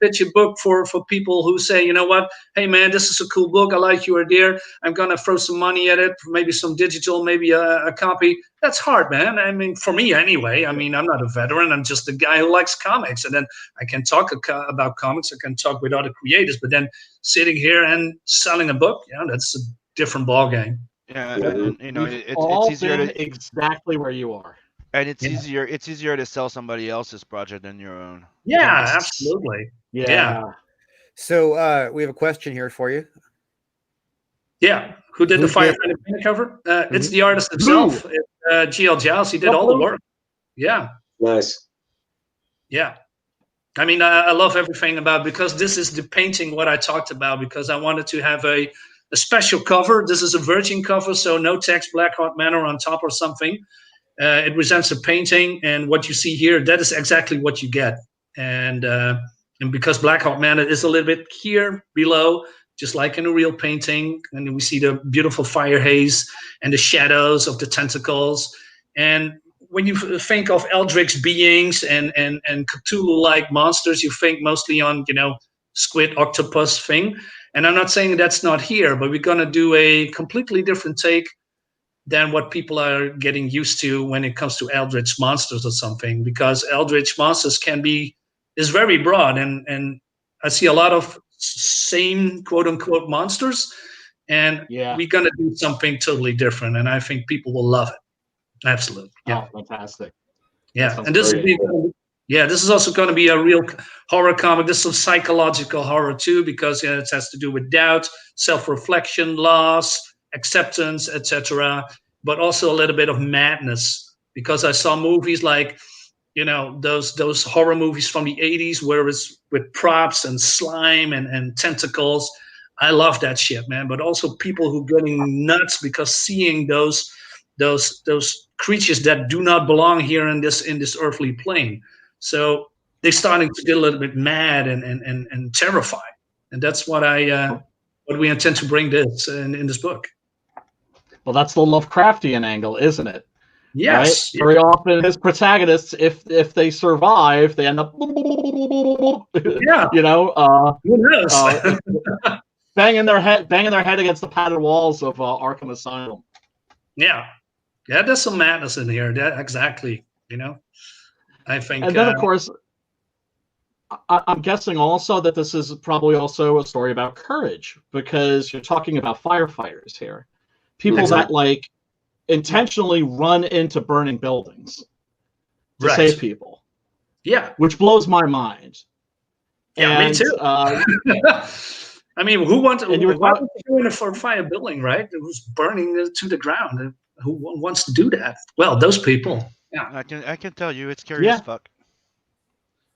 pitch a book for people who say, you know what, hey man, this is a cool book. I like your idea. I'm gonna throw some money at it, maybe some digital, maybe a copy. That's hard, man. I mean, for me anyway. I mean, I'm not a veteran. I'm just a guy who likes comics, and then I can talk about comics. I can talk with other creators, but then sitting here and selling a book, that's a different ball game. Yeah, and, it's easier to exactly where you are, and it's easier. It's easier to sell somebody else's project than your own. Yeah, absolutely. Yeah. So we have a question here for you. Yeah, who did the Firefighter Painter cover? It's the artist himself. It's GL Giles. He did all the work. Yeah. Nice. Yeah. I mean, I love everything about, because this is the painting what I talked about, because I wanted to have a special cover. This is a virgin cover, so no text, Blackheart Manor on top or something. It presents a painting, and what you see here, that is exactly what you get. And because Blackheart Manor is a little bit here below, just like in a real painting, and we see the beautiful fire haze and the shadows of the tentacles. And when you think of eldritch beings and Cthulhu-like monsters, you think mostly on, squid, octopus thing. And I'm not saying that's not here, but we're going to do a completely different take than what people are getting used to when it comes to eldritch monsters or something, because eldritch monsters is very broad. And I see a lot of same quote unquote monsters, and we're going to do something totally different. And I think people will love it. Absolutely. Yeah. Oh, fantastic. Yeah. And this is also going to be a real horror comic. This is psychological horror too, because it has to do with doubt, self-reflection, loss, acceptance, etc. But also a little bit of madness, because I saw movies like, you know, those horror movies from the 80s where it's with props and slime and tentacles. I love that shit, man. But also people who getting nuts because seeing those creatures that do not belong here in this earthly plane. So they're starting to get a little bit mad and terrified. And that's what what we intend to bring this in this book. Well, that's the Lovecraftian angle, isn't it? Yes. Right? Very often his protagonists, if they survive, they end up Yeah. you know, Who knows? banging their head against the padded walls of Arkham Asylum. Yeah. Yeah, there's some madness in here. That exactly, you know. I think And then of course I'm guessing also that this is probably also a story about courage, because you're talking about firefighters here. People that like intentionally run into burning buildings to save people. Yeah. Which blows my mind. Yeah, and, me too. I mean, why would you go in a fire building, right? It was burning to the ground. Who wants to do that? Well, those people. Yeah. I can tell you, it's scary as fuck.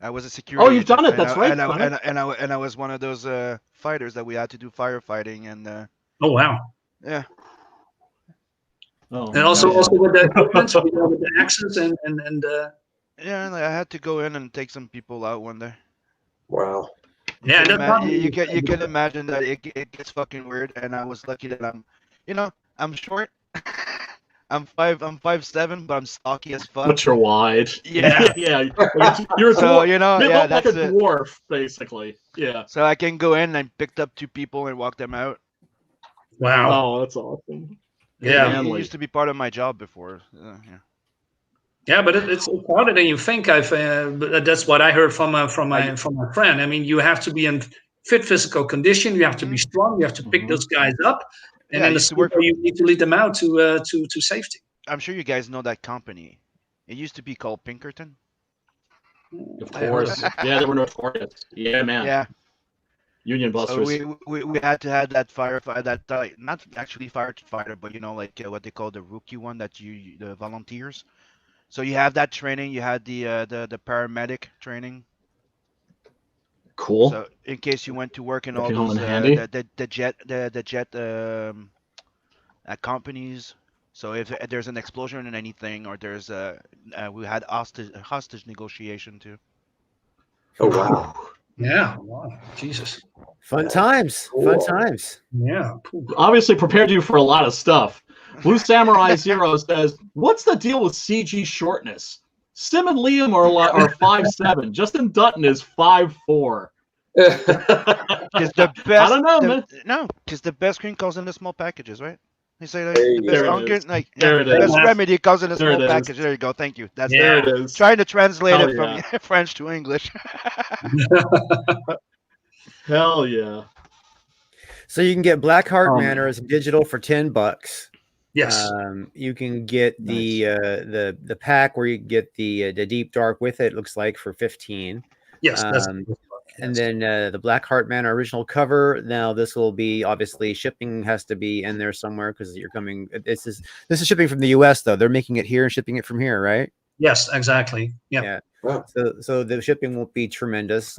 I was a security. Oh, you've done it. That's right. And I was one of those fighters that we had to do firefighting and. Oh wow. Yeah. Oh, and also with the equipment, with the axes and. Yeah, I had to go in and take some people out one day. Wow. Yeah, you can imagine that it gets fucking weird, and I was lucky that I'm short. I'm 5'7", but I'm stocky as fuck. But you're wide. Yeah, yeah. You're a dwarf. So you look like a dwarf, basically. Yeah. So I can go in and picked up 2 people and walk them out. Wow. Oh, that's awesome. Yeah, it used to be part of my job before. Yeah. Yeah, but it's harder than you think. That's what I heard from my friend. I mean, you have to be in fit physical condition. You have to be strong. You have to pick those guys up, and then you need to lead them out to safety. I'm sure you guys know that company. It used to be called Pinkerton. Of course. Yeah, they were notorious. Yeah, man. Yeah. Union busters. So we had to have that firefighter, not actually firefighter, but like what they call the rookie one, the volunteers. So you have that training. You had the paramedic training. Cool. So in case you went to work in all those the jet companies. So if there's an explosion in anything, or there's we had hostage negotiation too. Oh wow. Yeah. Wow. Jesus. Fun times. Cool. Fun times. Yeah. Obviously prepared you for a lot of stuff. Blue Samurai Zero says, "What's the deal with CG shortness? Sim and Liam are 5'7". Justin Dutton is 5'4". Because the best. I don't know, man. No, because the best screen comes in the small packages, right? They say the best remedy comes in a small package. There you go. Thank you. That's there it is. Trying to translate it from French to English. Hell yeah. So you can get Blackheart Manor as digital for $10. Yes. You can get the pack where you get the deep dark with it. Looks like for 15. Yes. And then the Blackheart Manor original cover. Now this will be obviously shipping has to be in there somewhere because you're coming. This is shipping from the U.S. though. They're making it here and shipping it from here, right? Yes, exactly. Yeah. Wow. So the shipping won't be tremendous.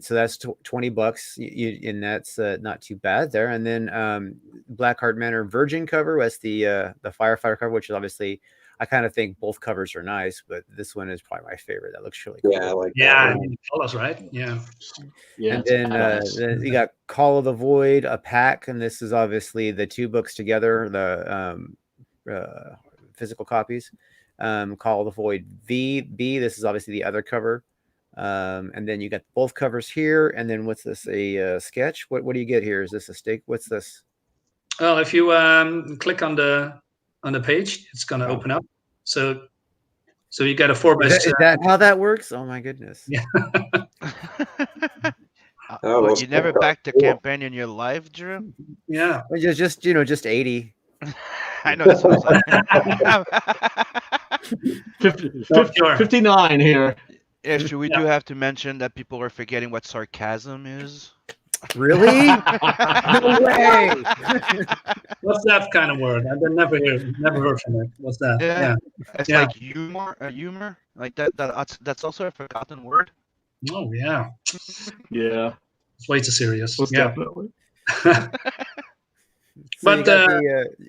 So that's $20, and that's not too bad there. And then Blackheart Manor Virgin cover was the firefighter cover, which is obviously I kind of think both covers are nice, but this one is probably my favorite. That looks really cool. Yeah, I like that. Colors, right? Yeah. And then you got Call of the Void, a pack, and this is obviously the 2 books together, the physical copies. Call of the Void B. This is obviously the other cover. And then you got both covers here. And then what's this? A sketch? What do you get here? Is this a stake? What's this? Well, if you click on the page, it's going to open up. So you got a 4x. Is that how that works? Oh my goodness. Yeah. You never backed a campaign in your life, Drew? Yeah. Just 80. I know that's what I 59 here. Actually, we do have to mention that people are forgetting what sarcasm is. Really? No way. What's that kind of word? I've never heard from it. What's that? Yeah. It's Yeah. like humor, like that's also a forgotten word. Oh yeah. Yeah, It's way too serious. most Yeah. definitely. So But,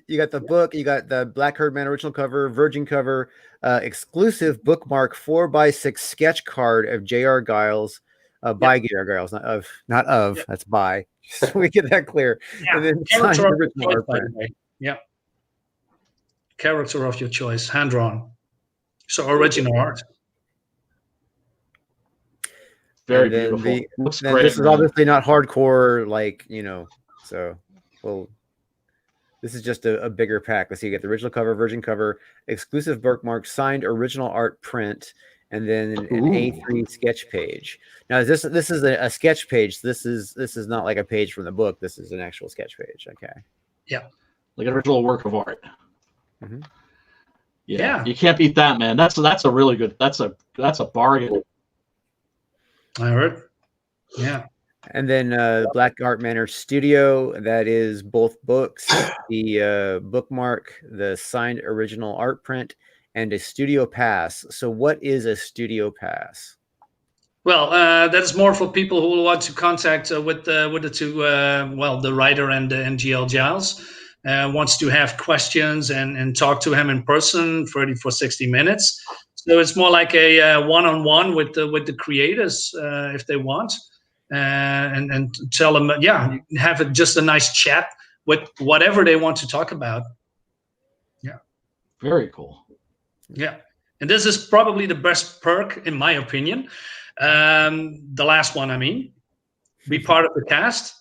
you got the book, you got the Blackheart Manor original cover, Virgin cover, exclusive bookmark 4x6 sketch card of J.R. Giles, by J.R. Giles, not of. That's by. So we get that clear. Yeah. And then Character signed of your original choice, art by the print. way. Yeah. Character of your choice, hand drawn. So original art. Very And then beautiful. Looks then great, this is man. obviously not hardcore, like, so this is just a bigger pack. Let's see, you get the original cover, Virgin cover, exclusive bookmark, signed original art print, and then an A3 sketch page. Now, this is a sketch page. This is not like a page from the book. This is an actual sketch page. Okay. Yeah. Like an original work of art. Mm-hmm. Yeah, you can't beat that, man. That's a really good. That's a bargain. I heard. Yeah. And then Blackheart Manor Studio, that is both books, the bookmark, the signed original art print, and a studio pass. So what is a studio pass? Well, that is more for people who want to contact with the two, the writer and GL Giles. Wants to have questions and talk to him in person 30 for 60 minutes. So it's more like a one-on-one with the creators if they want, and tell them, have just a nice chat with whatever they want to talk about. Yeah. Very cool. Yeah. And this is probably the best perk, in my opinion. The last one, I mean, be part of the cast.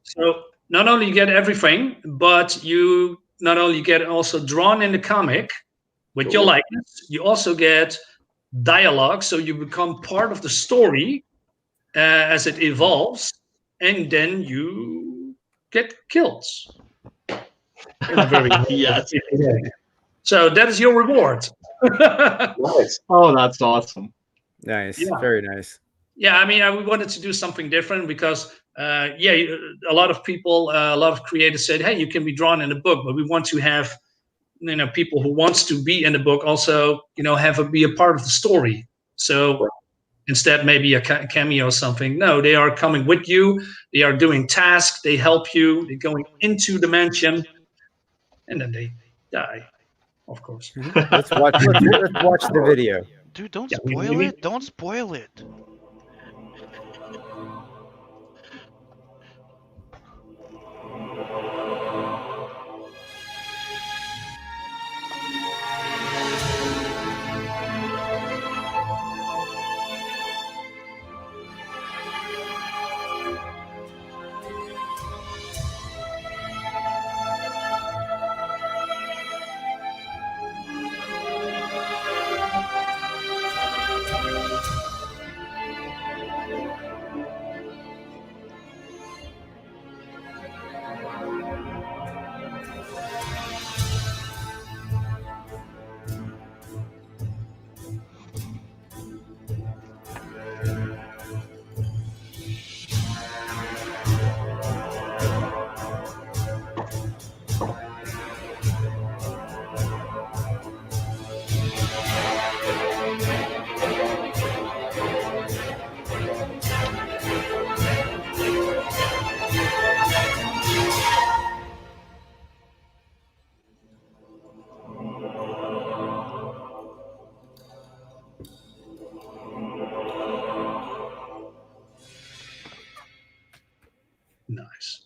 So not only you get everything, but you not only get also drawn in the comic with your likeness, you also get dialogue. So you become part of the story as it evolves, and then you get killed. In a very yes. So that is your reward. Nice. Oh, that's awesome. Nice. Yeah. Very nice. Yeah, I mean, we wanted to do something different because, a lot of people, a lot of creators said, hey, you can be drawn in the book, but we want to have, people who wants to be in the book also, be a part of the story. So instead, maybe a cameo or something. No, they are coming with you. They are doing tasks. They help you. They're going into the mansion, and then they die, of course. Let's watch the video. Dude, don't spoil it. Don't spoil it. Nice.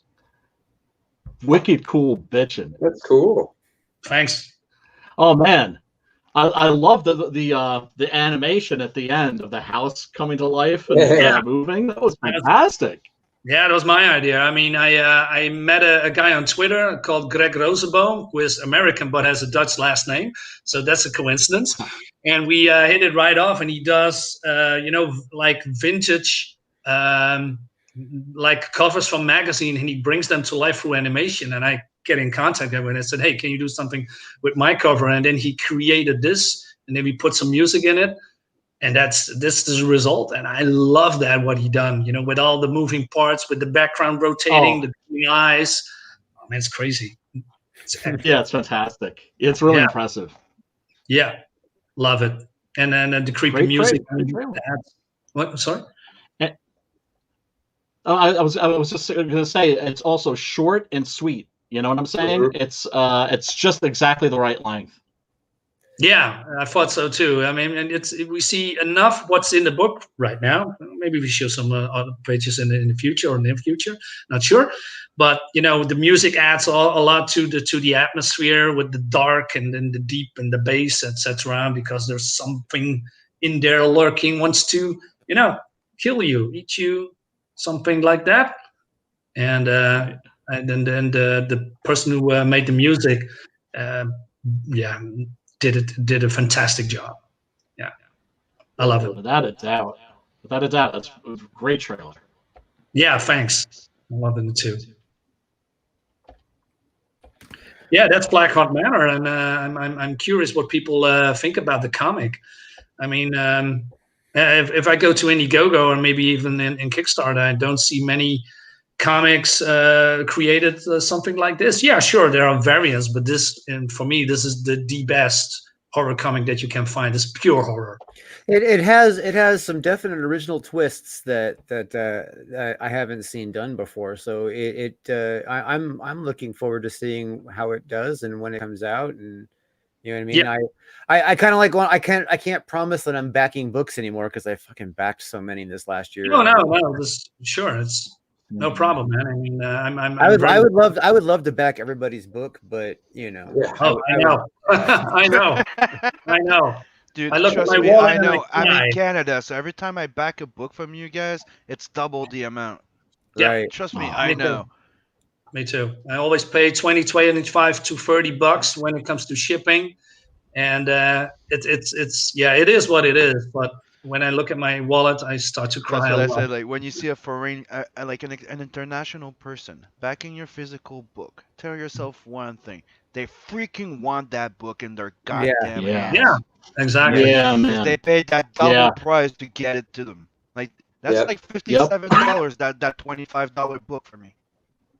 Wicked cool bitchin'. That's cool. Thanks. Oh man, I love the animation at the end of the house coming to life and moving. That was fantastic. Yeah, that was my idea. I mean, I met a guy on Twitter called Greg Rosenboom, who is American but has a Dutch last name. So that's a coincidence. And we hit it right off. And he does, like vintage, like covers from magazine, and he brings them to life through animation. And I get in contact with him and I said, hey, can you do something with my cover? And then he created this, and then we put some music in it. And this is the result. And I love that, what he done, with all the moving parts, with the background rotating, the eyes. Oh, man, it's crazy. Yeah, it's fantastic. It's really Yeah. impressive. Yeah, love it. And then the creepy Great music. great trailer. What? Sorry. I was just going to say it's also short and sweet. You know what I'm saying? It's just exactly the right length. Yeah, I thought so too. I mean, and we see enough what's in the book right now. Maybe we show some other pages in the future or near future. Not sure, but the music adds a lot to the atmosphere with the dark and then the deep and the bass, etc. Because there's something in there lurking, wants to kill you, eat you, something like that. And then the person who made the music, did a fantastic job. Yeah, I love it. Without a doubt, that's a great trailer. Yeah, thanks. I love it too. Yeah, that's Blackheart Manor, and I'm curious what people think about the comic. I mean, if I go to Indiegogo or maybe even in Kickstarter, I don't see many comics created something like this. Yeah, sure, there are variants, but and for me, this is the best horror comic that you can find. It's pure horror. It has some definite original twists that I haven't seen done before. So I'm looking forward to seeing how it does and when it comes out. And you know what I mean? Yeah. I kind of like I can't promise that I'm backing books anymore because I fucking backed so many this last year. No. Sure, it's no problem, man. I mean, I would love to back everybody's book, but Yeah. I know. Dude, I look at trust my me, wallet I and know. I I'm cry. in Canada, so every time I back a book from you guys, it's double the amount. Yeah. Right. Trust me, Oh, I me too. know. Me too. I always pay 25 to $30 when it comes to shipping, and it is what it is. But when I look at my wallet, I start to cry. That's what a I lot. said. Like when you see a foreign, like an international person backing your physical book, tell yourself one thing: they freaking want that book in their goddamn hands. Yeah, exactly. Yeah, Because man. they paid that double price to get it to them. Like that's Yep. like $57 that $25 book for me.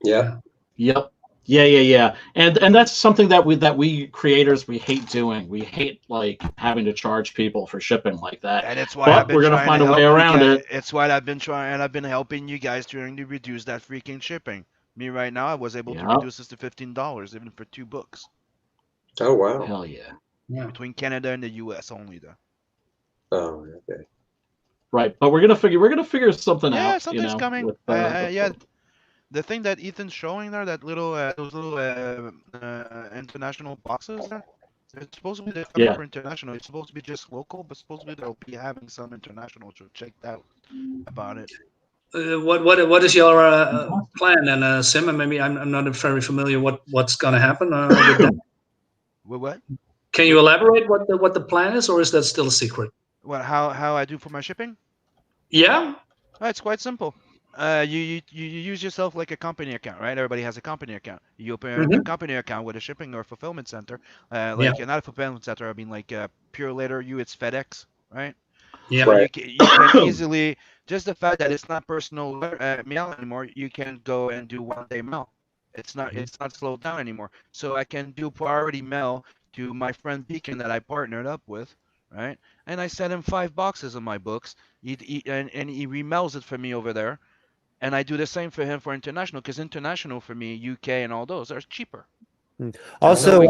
Yeah. Yep. Yeah. And that's something that we creators, we hate doing. We hate like having to charge people for shipping like that. And it's why I've been we're gonna trying find to a help way you around guys. it. It's why I've been trying, and I've been helping you guys trying to reduce that freaking shipping. Me right now, I was able to reduce this to $15, even for 2 books. Oh wow. Hell yeah. Between Canada and the U.S. only, though. Oh, okay. Right, but we're gonna figure something out. Yeah, something's coming. with, Yeah, the thing that Ethan's showing there, that little those little international boxes there, they're supposed to be they're coming for international. It's supposed to be just local, but supposedly they'll be having some international. So check out about it. What is your plan? And Sim, and maybe I'm not very familiar what's gonna happen with that. What? Can you elaborate what the plan is, or is that still a secret? What? How I do for my shipping? Yeah. It's quite simple. You use yourself like a company account, right? Everybody has a company account. You open a company account with a shipping or fulfillment center. Not a fulfillment center. I mean, like Pure Later, it's FedEx, right? Yeah. So you can easily, just the fact that it's not personal mail anymore, you can go and do one-day mail. It's not slowed down anymore. So I can do priority mail to my friend Beacon that I partnered up with, right? And I send him 5 boxes of my books, and he remails it for me over there. And I do the same for him for international, because international for me, UK and all those are cheaper. Also,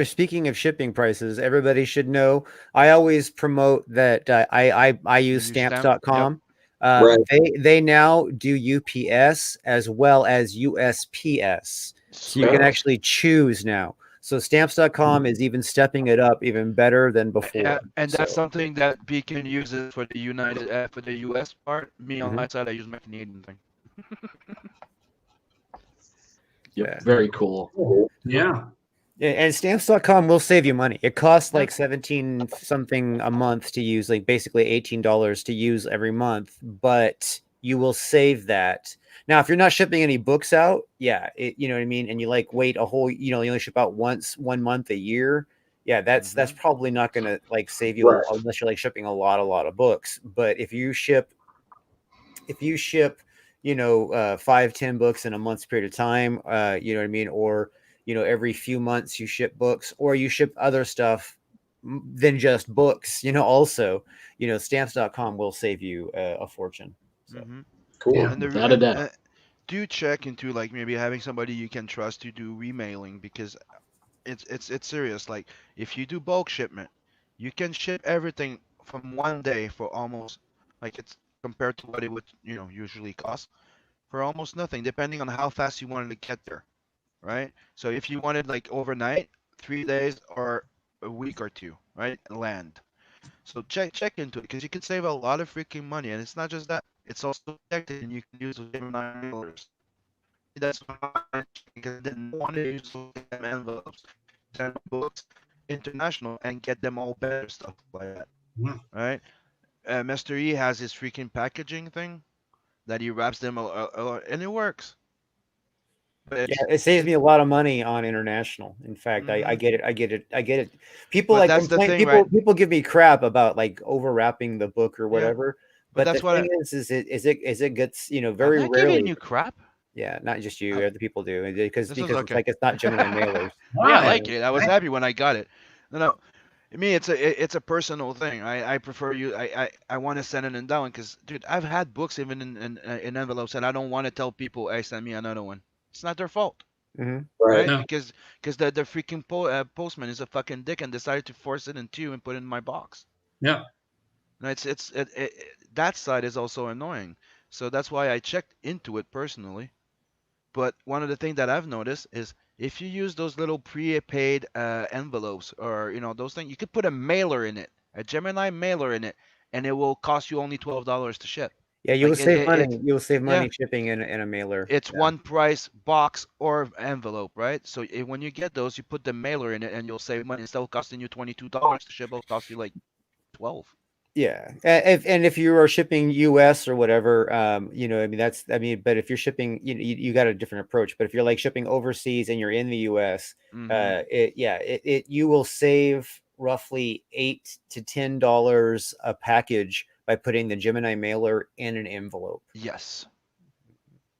speaking of shipping prices, everybody should know I always promote that I use stamps.com. They now do UPS as well as USPS. So you can actually choose now. So stamps.com is even stepping it up even better than before. Yeah, and that's something that Beacon uses for the for the US part. Me on my side, I use my Canadian thing. Very cool. Yeah. And stamps.com will save you money. It costs like 17 something a month to use, like basically $18 to use every month, but you will save that. Now, if you're not shipping any books out, you know what I mean, and you like wait a whole, you only ship out one month a year. Yeah, that's probably not going to like save you unless you're like shipping a lot of books. But if you ship 5-10 books in a month's period of time, you know what I mean, or every few months you ship books, or you ship other stuff than just books, also, stamps.com will save you a fortune. So. Mm-hmm. Cool. Yeah. And the Without a doubt. do check into like maybe having somebody you can trust to do remailing, because it's serious. Like if you do bulk shipment, you can ship everything from one day for almost, like, it's compared to what it would usually cost, for almost nothing, depending on how fast you wanted to get there, right? So if you wanted like overnight, 3 days or a week or two, right, land. So check into it, because you can save a lot of freaking money, and it's not just that; it's also protected, and you can use those Gemini mailers. That's why, because I didn't want to use those damn envelopes, send books international, and get them all better stuff like that, Yeah. right? Mr. E has his freaking packaging thing that he wraps them and it works. But Yeah, it saves me a lot of money on international. In fact, I Mhm. get it. People But like that's the complain. thing, right? People give me crap about like overwrapping the book or Yeah, whatever. but But the that's what thing is it gets I'm very not giving rarely. you crap. Yeah, not just you, Uh, other people do because this is it's okay. like it's not Gemini mailers. Oh, yeah, I Wow. like it. I was happy when I got it. No, me, it's a personal thing. I prefer you. I want to send it in down because, dude, I've had books even in envelopes, and I don't want to tell people, hey, send me another one. It's not their fault, Hmm. Right. right? No. Because the freaking postman is a fucking dick and decided to force it into you and put it in my box. Yeah. No, that side is also annoying. So that's why I checked into it personally. But one of the things that I've noticed is if you use those little prepaid envelopes, or those things, you could put a mailer in it, a Gemini mailer in it, and it will cost you only $12 to ship. Yeah, you will Like save money. it You will save yeah, money shipping in a mailer. it's Yeah. one price box or envelope, right? So when you get those, you put the mailer in it, and you'll save money. Instead of costing you $22 to ship, it'll cost you like 12. Yeah, if you are shipping U.S. or whatever, I mean but if you're shipping, you got a different approach. But if you're like shipping overseas and you're in the U.S., Mm-hmm. you will save roughly $8 to $10 a package by putting the Gemini mailer in an envelope. Yes.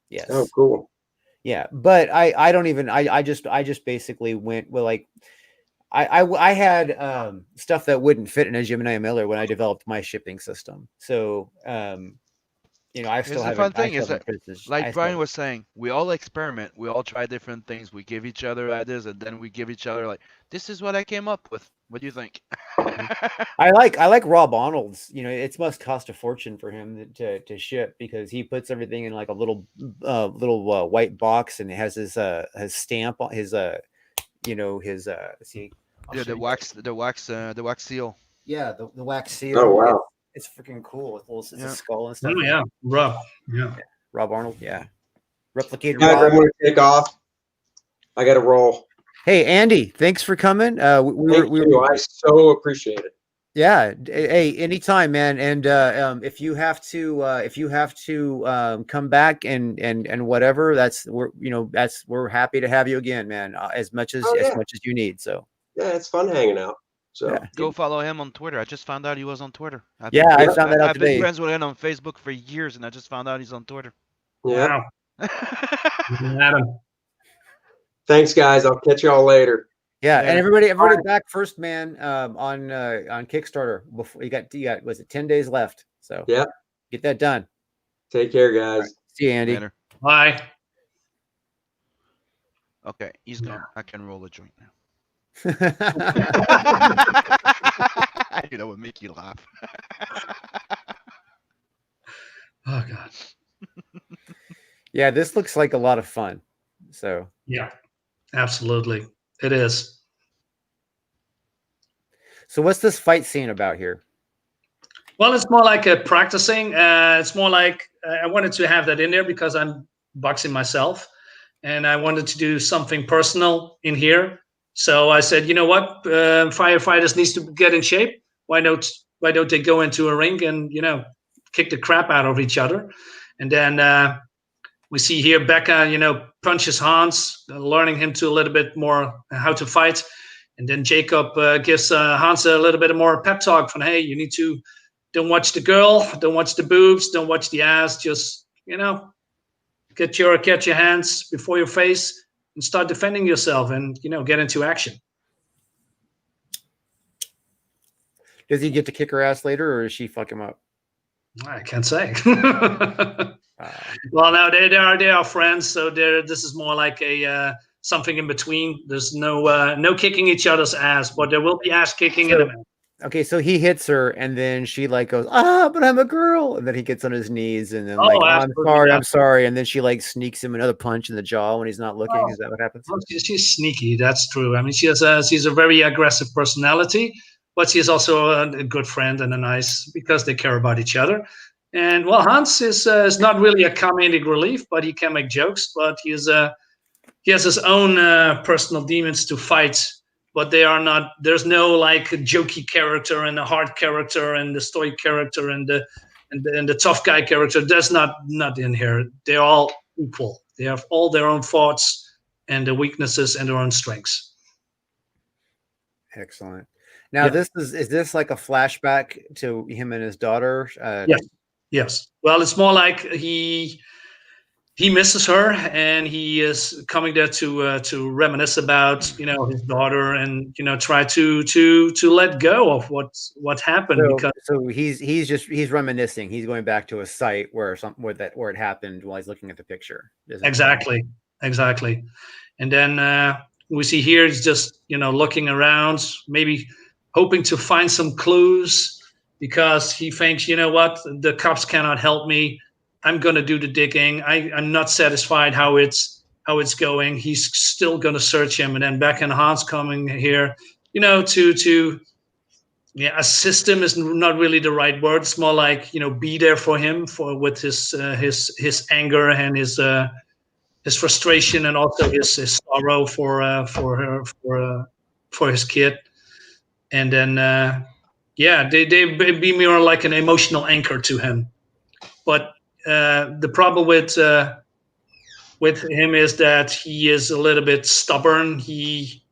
Yes. Oh, cool. Yeah, but I don't even I just basically went well, like I had stuff that wouldn't fit in a Gemini mailer when I developed my shipping system. So I Here's still the haven't fun thing is that, business. like Brian was saying, we all experiment, we all try different things, we give each other ideas, and then we give each other like, this is what I came up with. What do you think? I like Rob Arnold's. It must cost a fortune for him to ship because he puts everything in like a little white box and it has his stamp on his see. I'll Yeah, show the you. wax seal. Yeah, the wax seal. Oh, wow. It's freaking cool. It's a Yeah. skull and Oh, stuff. yeah. Rough. Yeah. Rob Arnold. Yeah. Replicated Guys, Rob. I'm going to take off. I got to roll. Hey, Andy, thanks for coming. Thank you. I so appreciate it. Yeah. Hey, anytime, man. And if you have to come back and whatever, we're happy to have you again, man. As much as Oh, yeah. you need. So Yeah, it's fun hanging out. So yeah. Go follow him on Twitter. I just found out he was on Twitter. I found that out I've been today. friends with him on Facebook for years, and I just found out he's on Twitter. yeah. Wow. Adam. Thanks, guys. I'll catch y'all later. Yeah, Later. and everybody back first, man. On Kickstarter. Before you got was it 10 days left? So Yeah. get that done. Take care, guys. See you, Andy. Later. Bye. Okay, he's gone. I can roll a joint now. What would make you laugh? Oh, God. Yeah, this looks like a lot of fun. So Yeah. Absolutely. It is. So what's this fight scene about here? Well, it's more like a practicing. It's more like I wanted to have that in there because I'm boxing myself, and I wanted to do something personal in here. So I said, you know what, firefighters needs to get in shape. Why don't they go into a ring and kick the crap out of each other? And then we see here Becca, punches Hans, learning him to a little bit more how to fight. And then Jacob gives Hans a little bit more pep talk from, hey, you need to don't watch the girl, don't watch the boobs, don't watch the ass, just, get your hands before your face and start defending yourself, and get into action. Does he get to kick her ass later, or does she fuck him up? I can't say. Well, no, they are friends, so this is more like a something in between. There's no kicking each other's ass, but there will be ass kicking in a minute. Okay, so he hits her, and then she like goes, but I'm a girl, and then he gets on his knees, and then I'm sorry, and then she like sneaks him another punch in the jaw when he's not looking. Is that what happens? Well, she's sneaky. That's true. I mean, she's a very aggressive personality, but she's also a good friend and because they care about each other. And well, Hans is not really a comedic relief, but he can make jokes. But he has his own personal demons to fight. But they are not. There's no like a jokey character and a hard character and the stoic character and the tough guy character. That's not in here. They're all equal. They have all their own thoughts and their weaknesses and their own strengths. Excellent. Now, is this like a flashback to him and his daughter? Yes. Well, it's more like he misses her, and he is coming there to reminisce about his daughter, and try to let go of what happened. So he's reminiscing. He's going back to a site where it happened while he's looking at the picture. Exactly. And then we see here he's just looking around, maybe hoping to find some clues, because he thinks, what, the cops cannot help me. I'm going to do the digging. I'm not satisfied how it's going. He's still going to search him. And then Beck and Hans coming here, to assist him is not really the right word. It's more like, be there for him with his anger and his frustration, and also his sorrow for his kid. And then, they be more like an emotional anchor to him. But the problem with him is that he is a little bit stubborn. He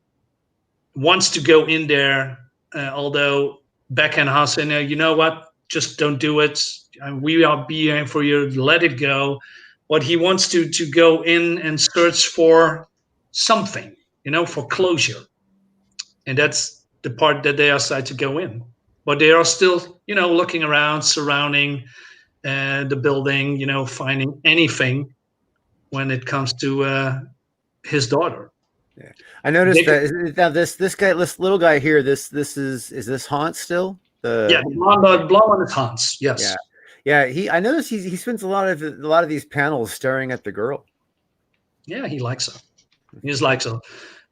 wants to go in there, although Beck and Hans say, you know what, just don't do it. We are being for you, let it go. But he wants to go in and search for something, for closure. And that's the part that they decide to go in. But they are still, looking around, surrounding the building, finding anything when it comes to his daughter. Yeah, I noticed that now this little guy here. Is this Hans still? The blonde one is Hans. Yes. Yeah. I noticed he spends a lot of these panels staring at the girl. Yeah, he likes her. He just likes her.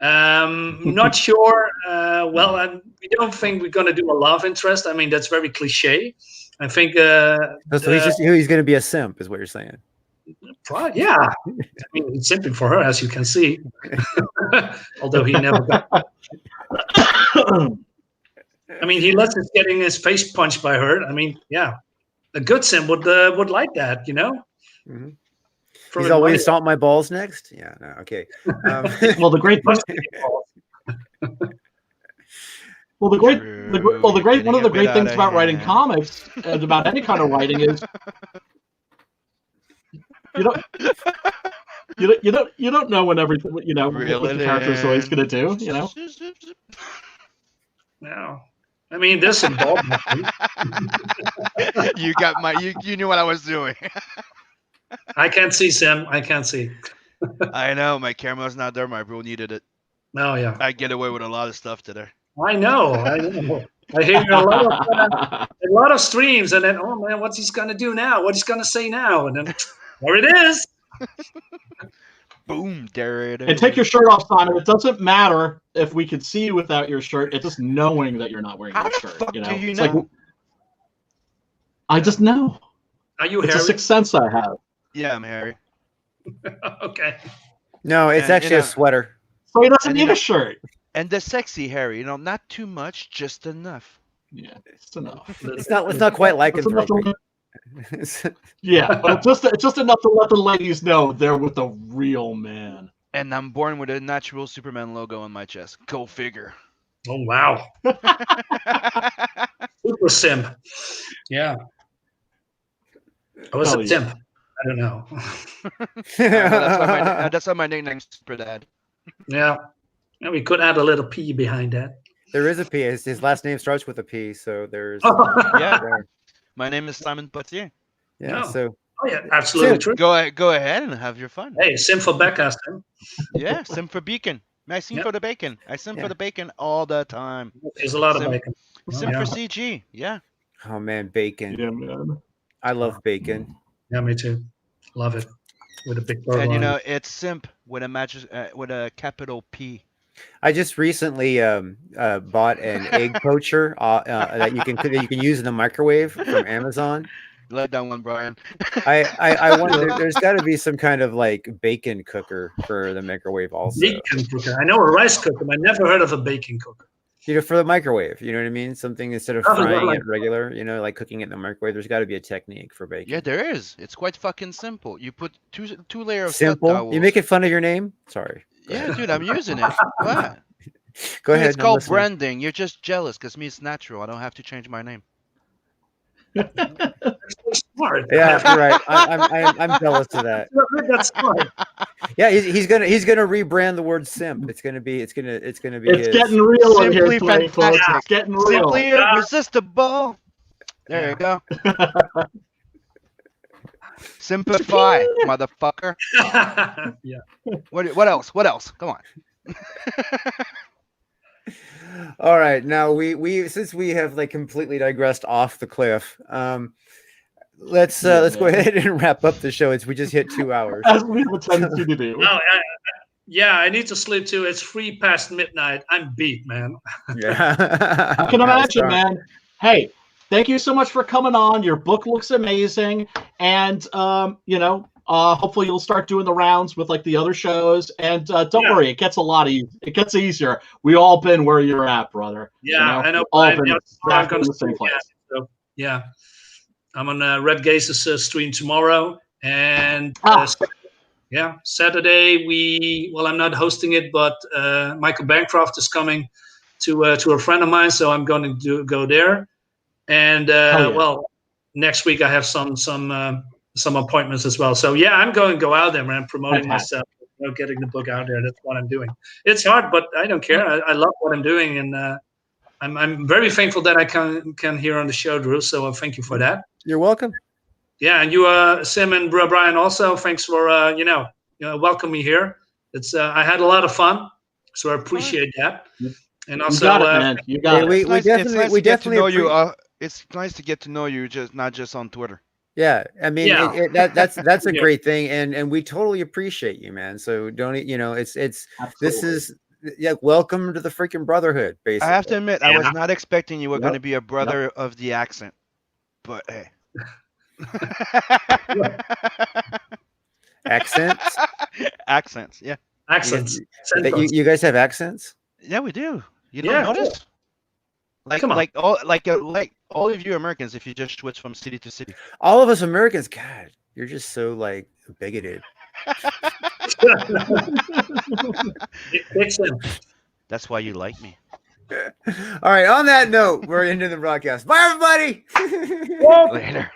Not sure. We don't think we're going to do a love interest. I mean, that's very cliche. I think. So he's going to be a simp, is what you're saying. Probably, yeah. I mean, he's simping for her, as you can see. Although he never got. I mean, he lets us getting his face punched by her. I mean, yeah, a good simp would like that, Mm-hmm. He's always stomp my balls next. Yeah. No. Okay. Well, the great one of the great things about writing comics and about any kind of writing is you don't know when everything what the character's always going to do. No. I mean, this involved. You knew what I was doing. I can't see, Sam. I can't see. I know my camera's not there. My bro needed it. No, yeah. I get away with a lot of stuff today. I know. I hear a lot of streams, and then, oh man, what's he's gonna do now? What he's gonna say now? And then there it is. Boom, there it is. And take your shirt off, Simon. It doesn't matter if we could see you without your shirt. It's just knowing that you're not wearing your shirt. Fuck, do you know? know? I just know. Are you It's Harry? a sixth sense I have. Yeah, I'm Harry. Okay. No, it's actually a sweater. So he doesn't need a shirt. And the sexy Harry, not too much, just enough. Yeah, it's enough. It's not quite lycanthropy. Yeah, but it's just enough to let the ladies know they're with a real man. And I'm born with a natural Superman logo on my chest. Go figure. Oh wow. Super simp. Yeah. I was a simp. I don't know. That's why my nickname's Super Dad. Yeah. And we could add a little P behind that. There is a P. His last name starts with a P, so there's Yeah. there. My name is Simon Potier. Yeah. No. So Oh yeah, absolutely Sim, true. Go ahead and have your fun. Hey, sim for Becca, Sim. Yeah, sim for bacon. I sim Yep. for the bacon. I sim for the bacon all the time. There's a lot of Sim- bacon. Sim yeah. for CG. Yeah. oh man, bacon. Yeah, man. I love bacon. Yeah, me too. Love it. With a big burger And you on know, it. it's simp with a capital P. I just recently bought an egg poacher that you can use in the microwave from Amazon. Like that one, Brian. I wonder there's got to be some kind of like bacon cooker for the microwave also. Bacon cooker. I know a rice cooker, but I never heard of a bacon cooker. You know, for the microwave, you know what I mean? Something instead of Oh, frying like- it regular, you know, like cooking it in the microwave. There's got to be a technique for bacon. Yeah, there is. It's quite fucking simple. You put two layers of Simple. towels. You making fun of your name? Sorry. Go Yeah, ahead. dude, I'm using it. What? Go Dude, ahead. It's I'm called listening. branding. You're just jealous because me, it's natural. I don't have to change my name. That's so smart. Yeah, you're right. I'm jealous of that. That's smart. Yeah, he's gonna rebrand the word simp. It's gonna be It's his. getting real in here Simply tonight, folks. fantastic. It's getting real. Simply irresistible. There you go. Simplify, motherfucker. Yeah. What else? What else? Come on. All right, now we since we have like completely digressed off the cliff, let's go ahead and wrap up the show. We just hit 2 hours. As we have a tendency to do. No, yeah, I need to sleep too. It's 3 past midnight. I'm beat, man. Yeah, I can imagine, man. Hey, thank you so much for coming on. Your book looks amazing, and hopefully you'll start doing the rounds with like the other shows. And don't worry, it gets it gets easier. We all been where you're at, brother. Yeah, I know. All I'm been gonna in the same place. So, yeah, I'm on Red Gaze's stream tomorrow, and Saturday I'm not hosting it, but Michael Bancroft is coming to a friend of mine, so I'm going to go there. And next week I have some appointments as well. So yeah, I'm going to go out there, man, promoting myself, getting the book out there. That's what I'm doing. It's hard, but I don't care. I love what I'm doing, and I'm very thankful that I can hear on the show, Drew. So thank you for that. You're welcome. Yeah, and you, Sim and Brian, also thanks for welcoming me here. It's I had a lot of fun, so I appreciate that. And also, you got it, man. You got it. We definitely it's nice to get to know you, not just on Twitter. Yeah, I mean that's a Yeah. great thing, and we totally appreciate you, man. So don't it's this is welcome to the freaking brotherhood. Basically, I have to admit, I was Yeah. not expecting you were going to be a brother of the accent, but hey. accents. Accents, yeah. accents. You guys have accents? Yeah, we do. You don't Yeah. notice? Like, Come on. like all of you Americans, if you just switch from city to city. All of us Americans, God, you're just so like bigoted. Fix them. That's why you like me. All right, on that note, we're ending the broadcast. Bye, everybody. Later.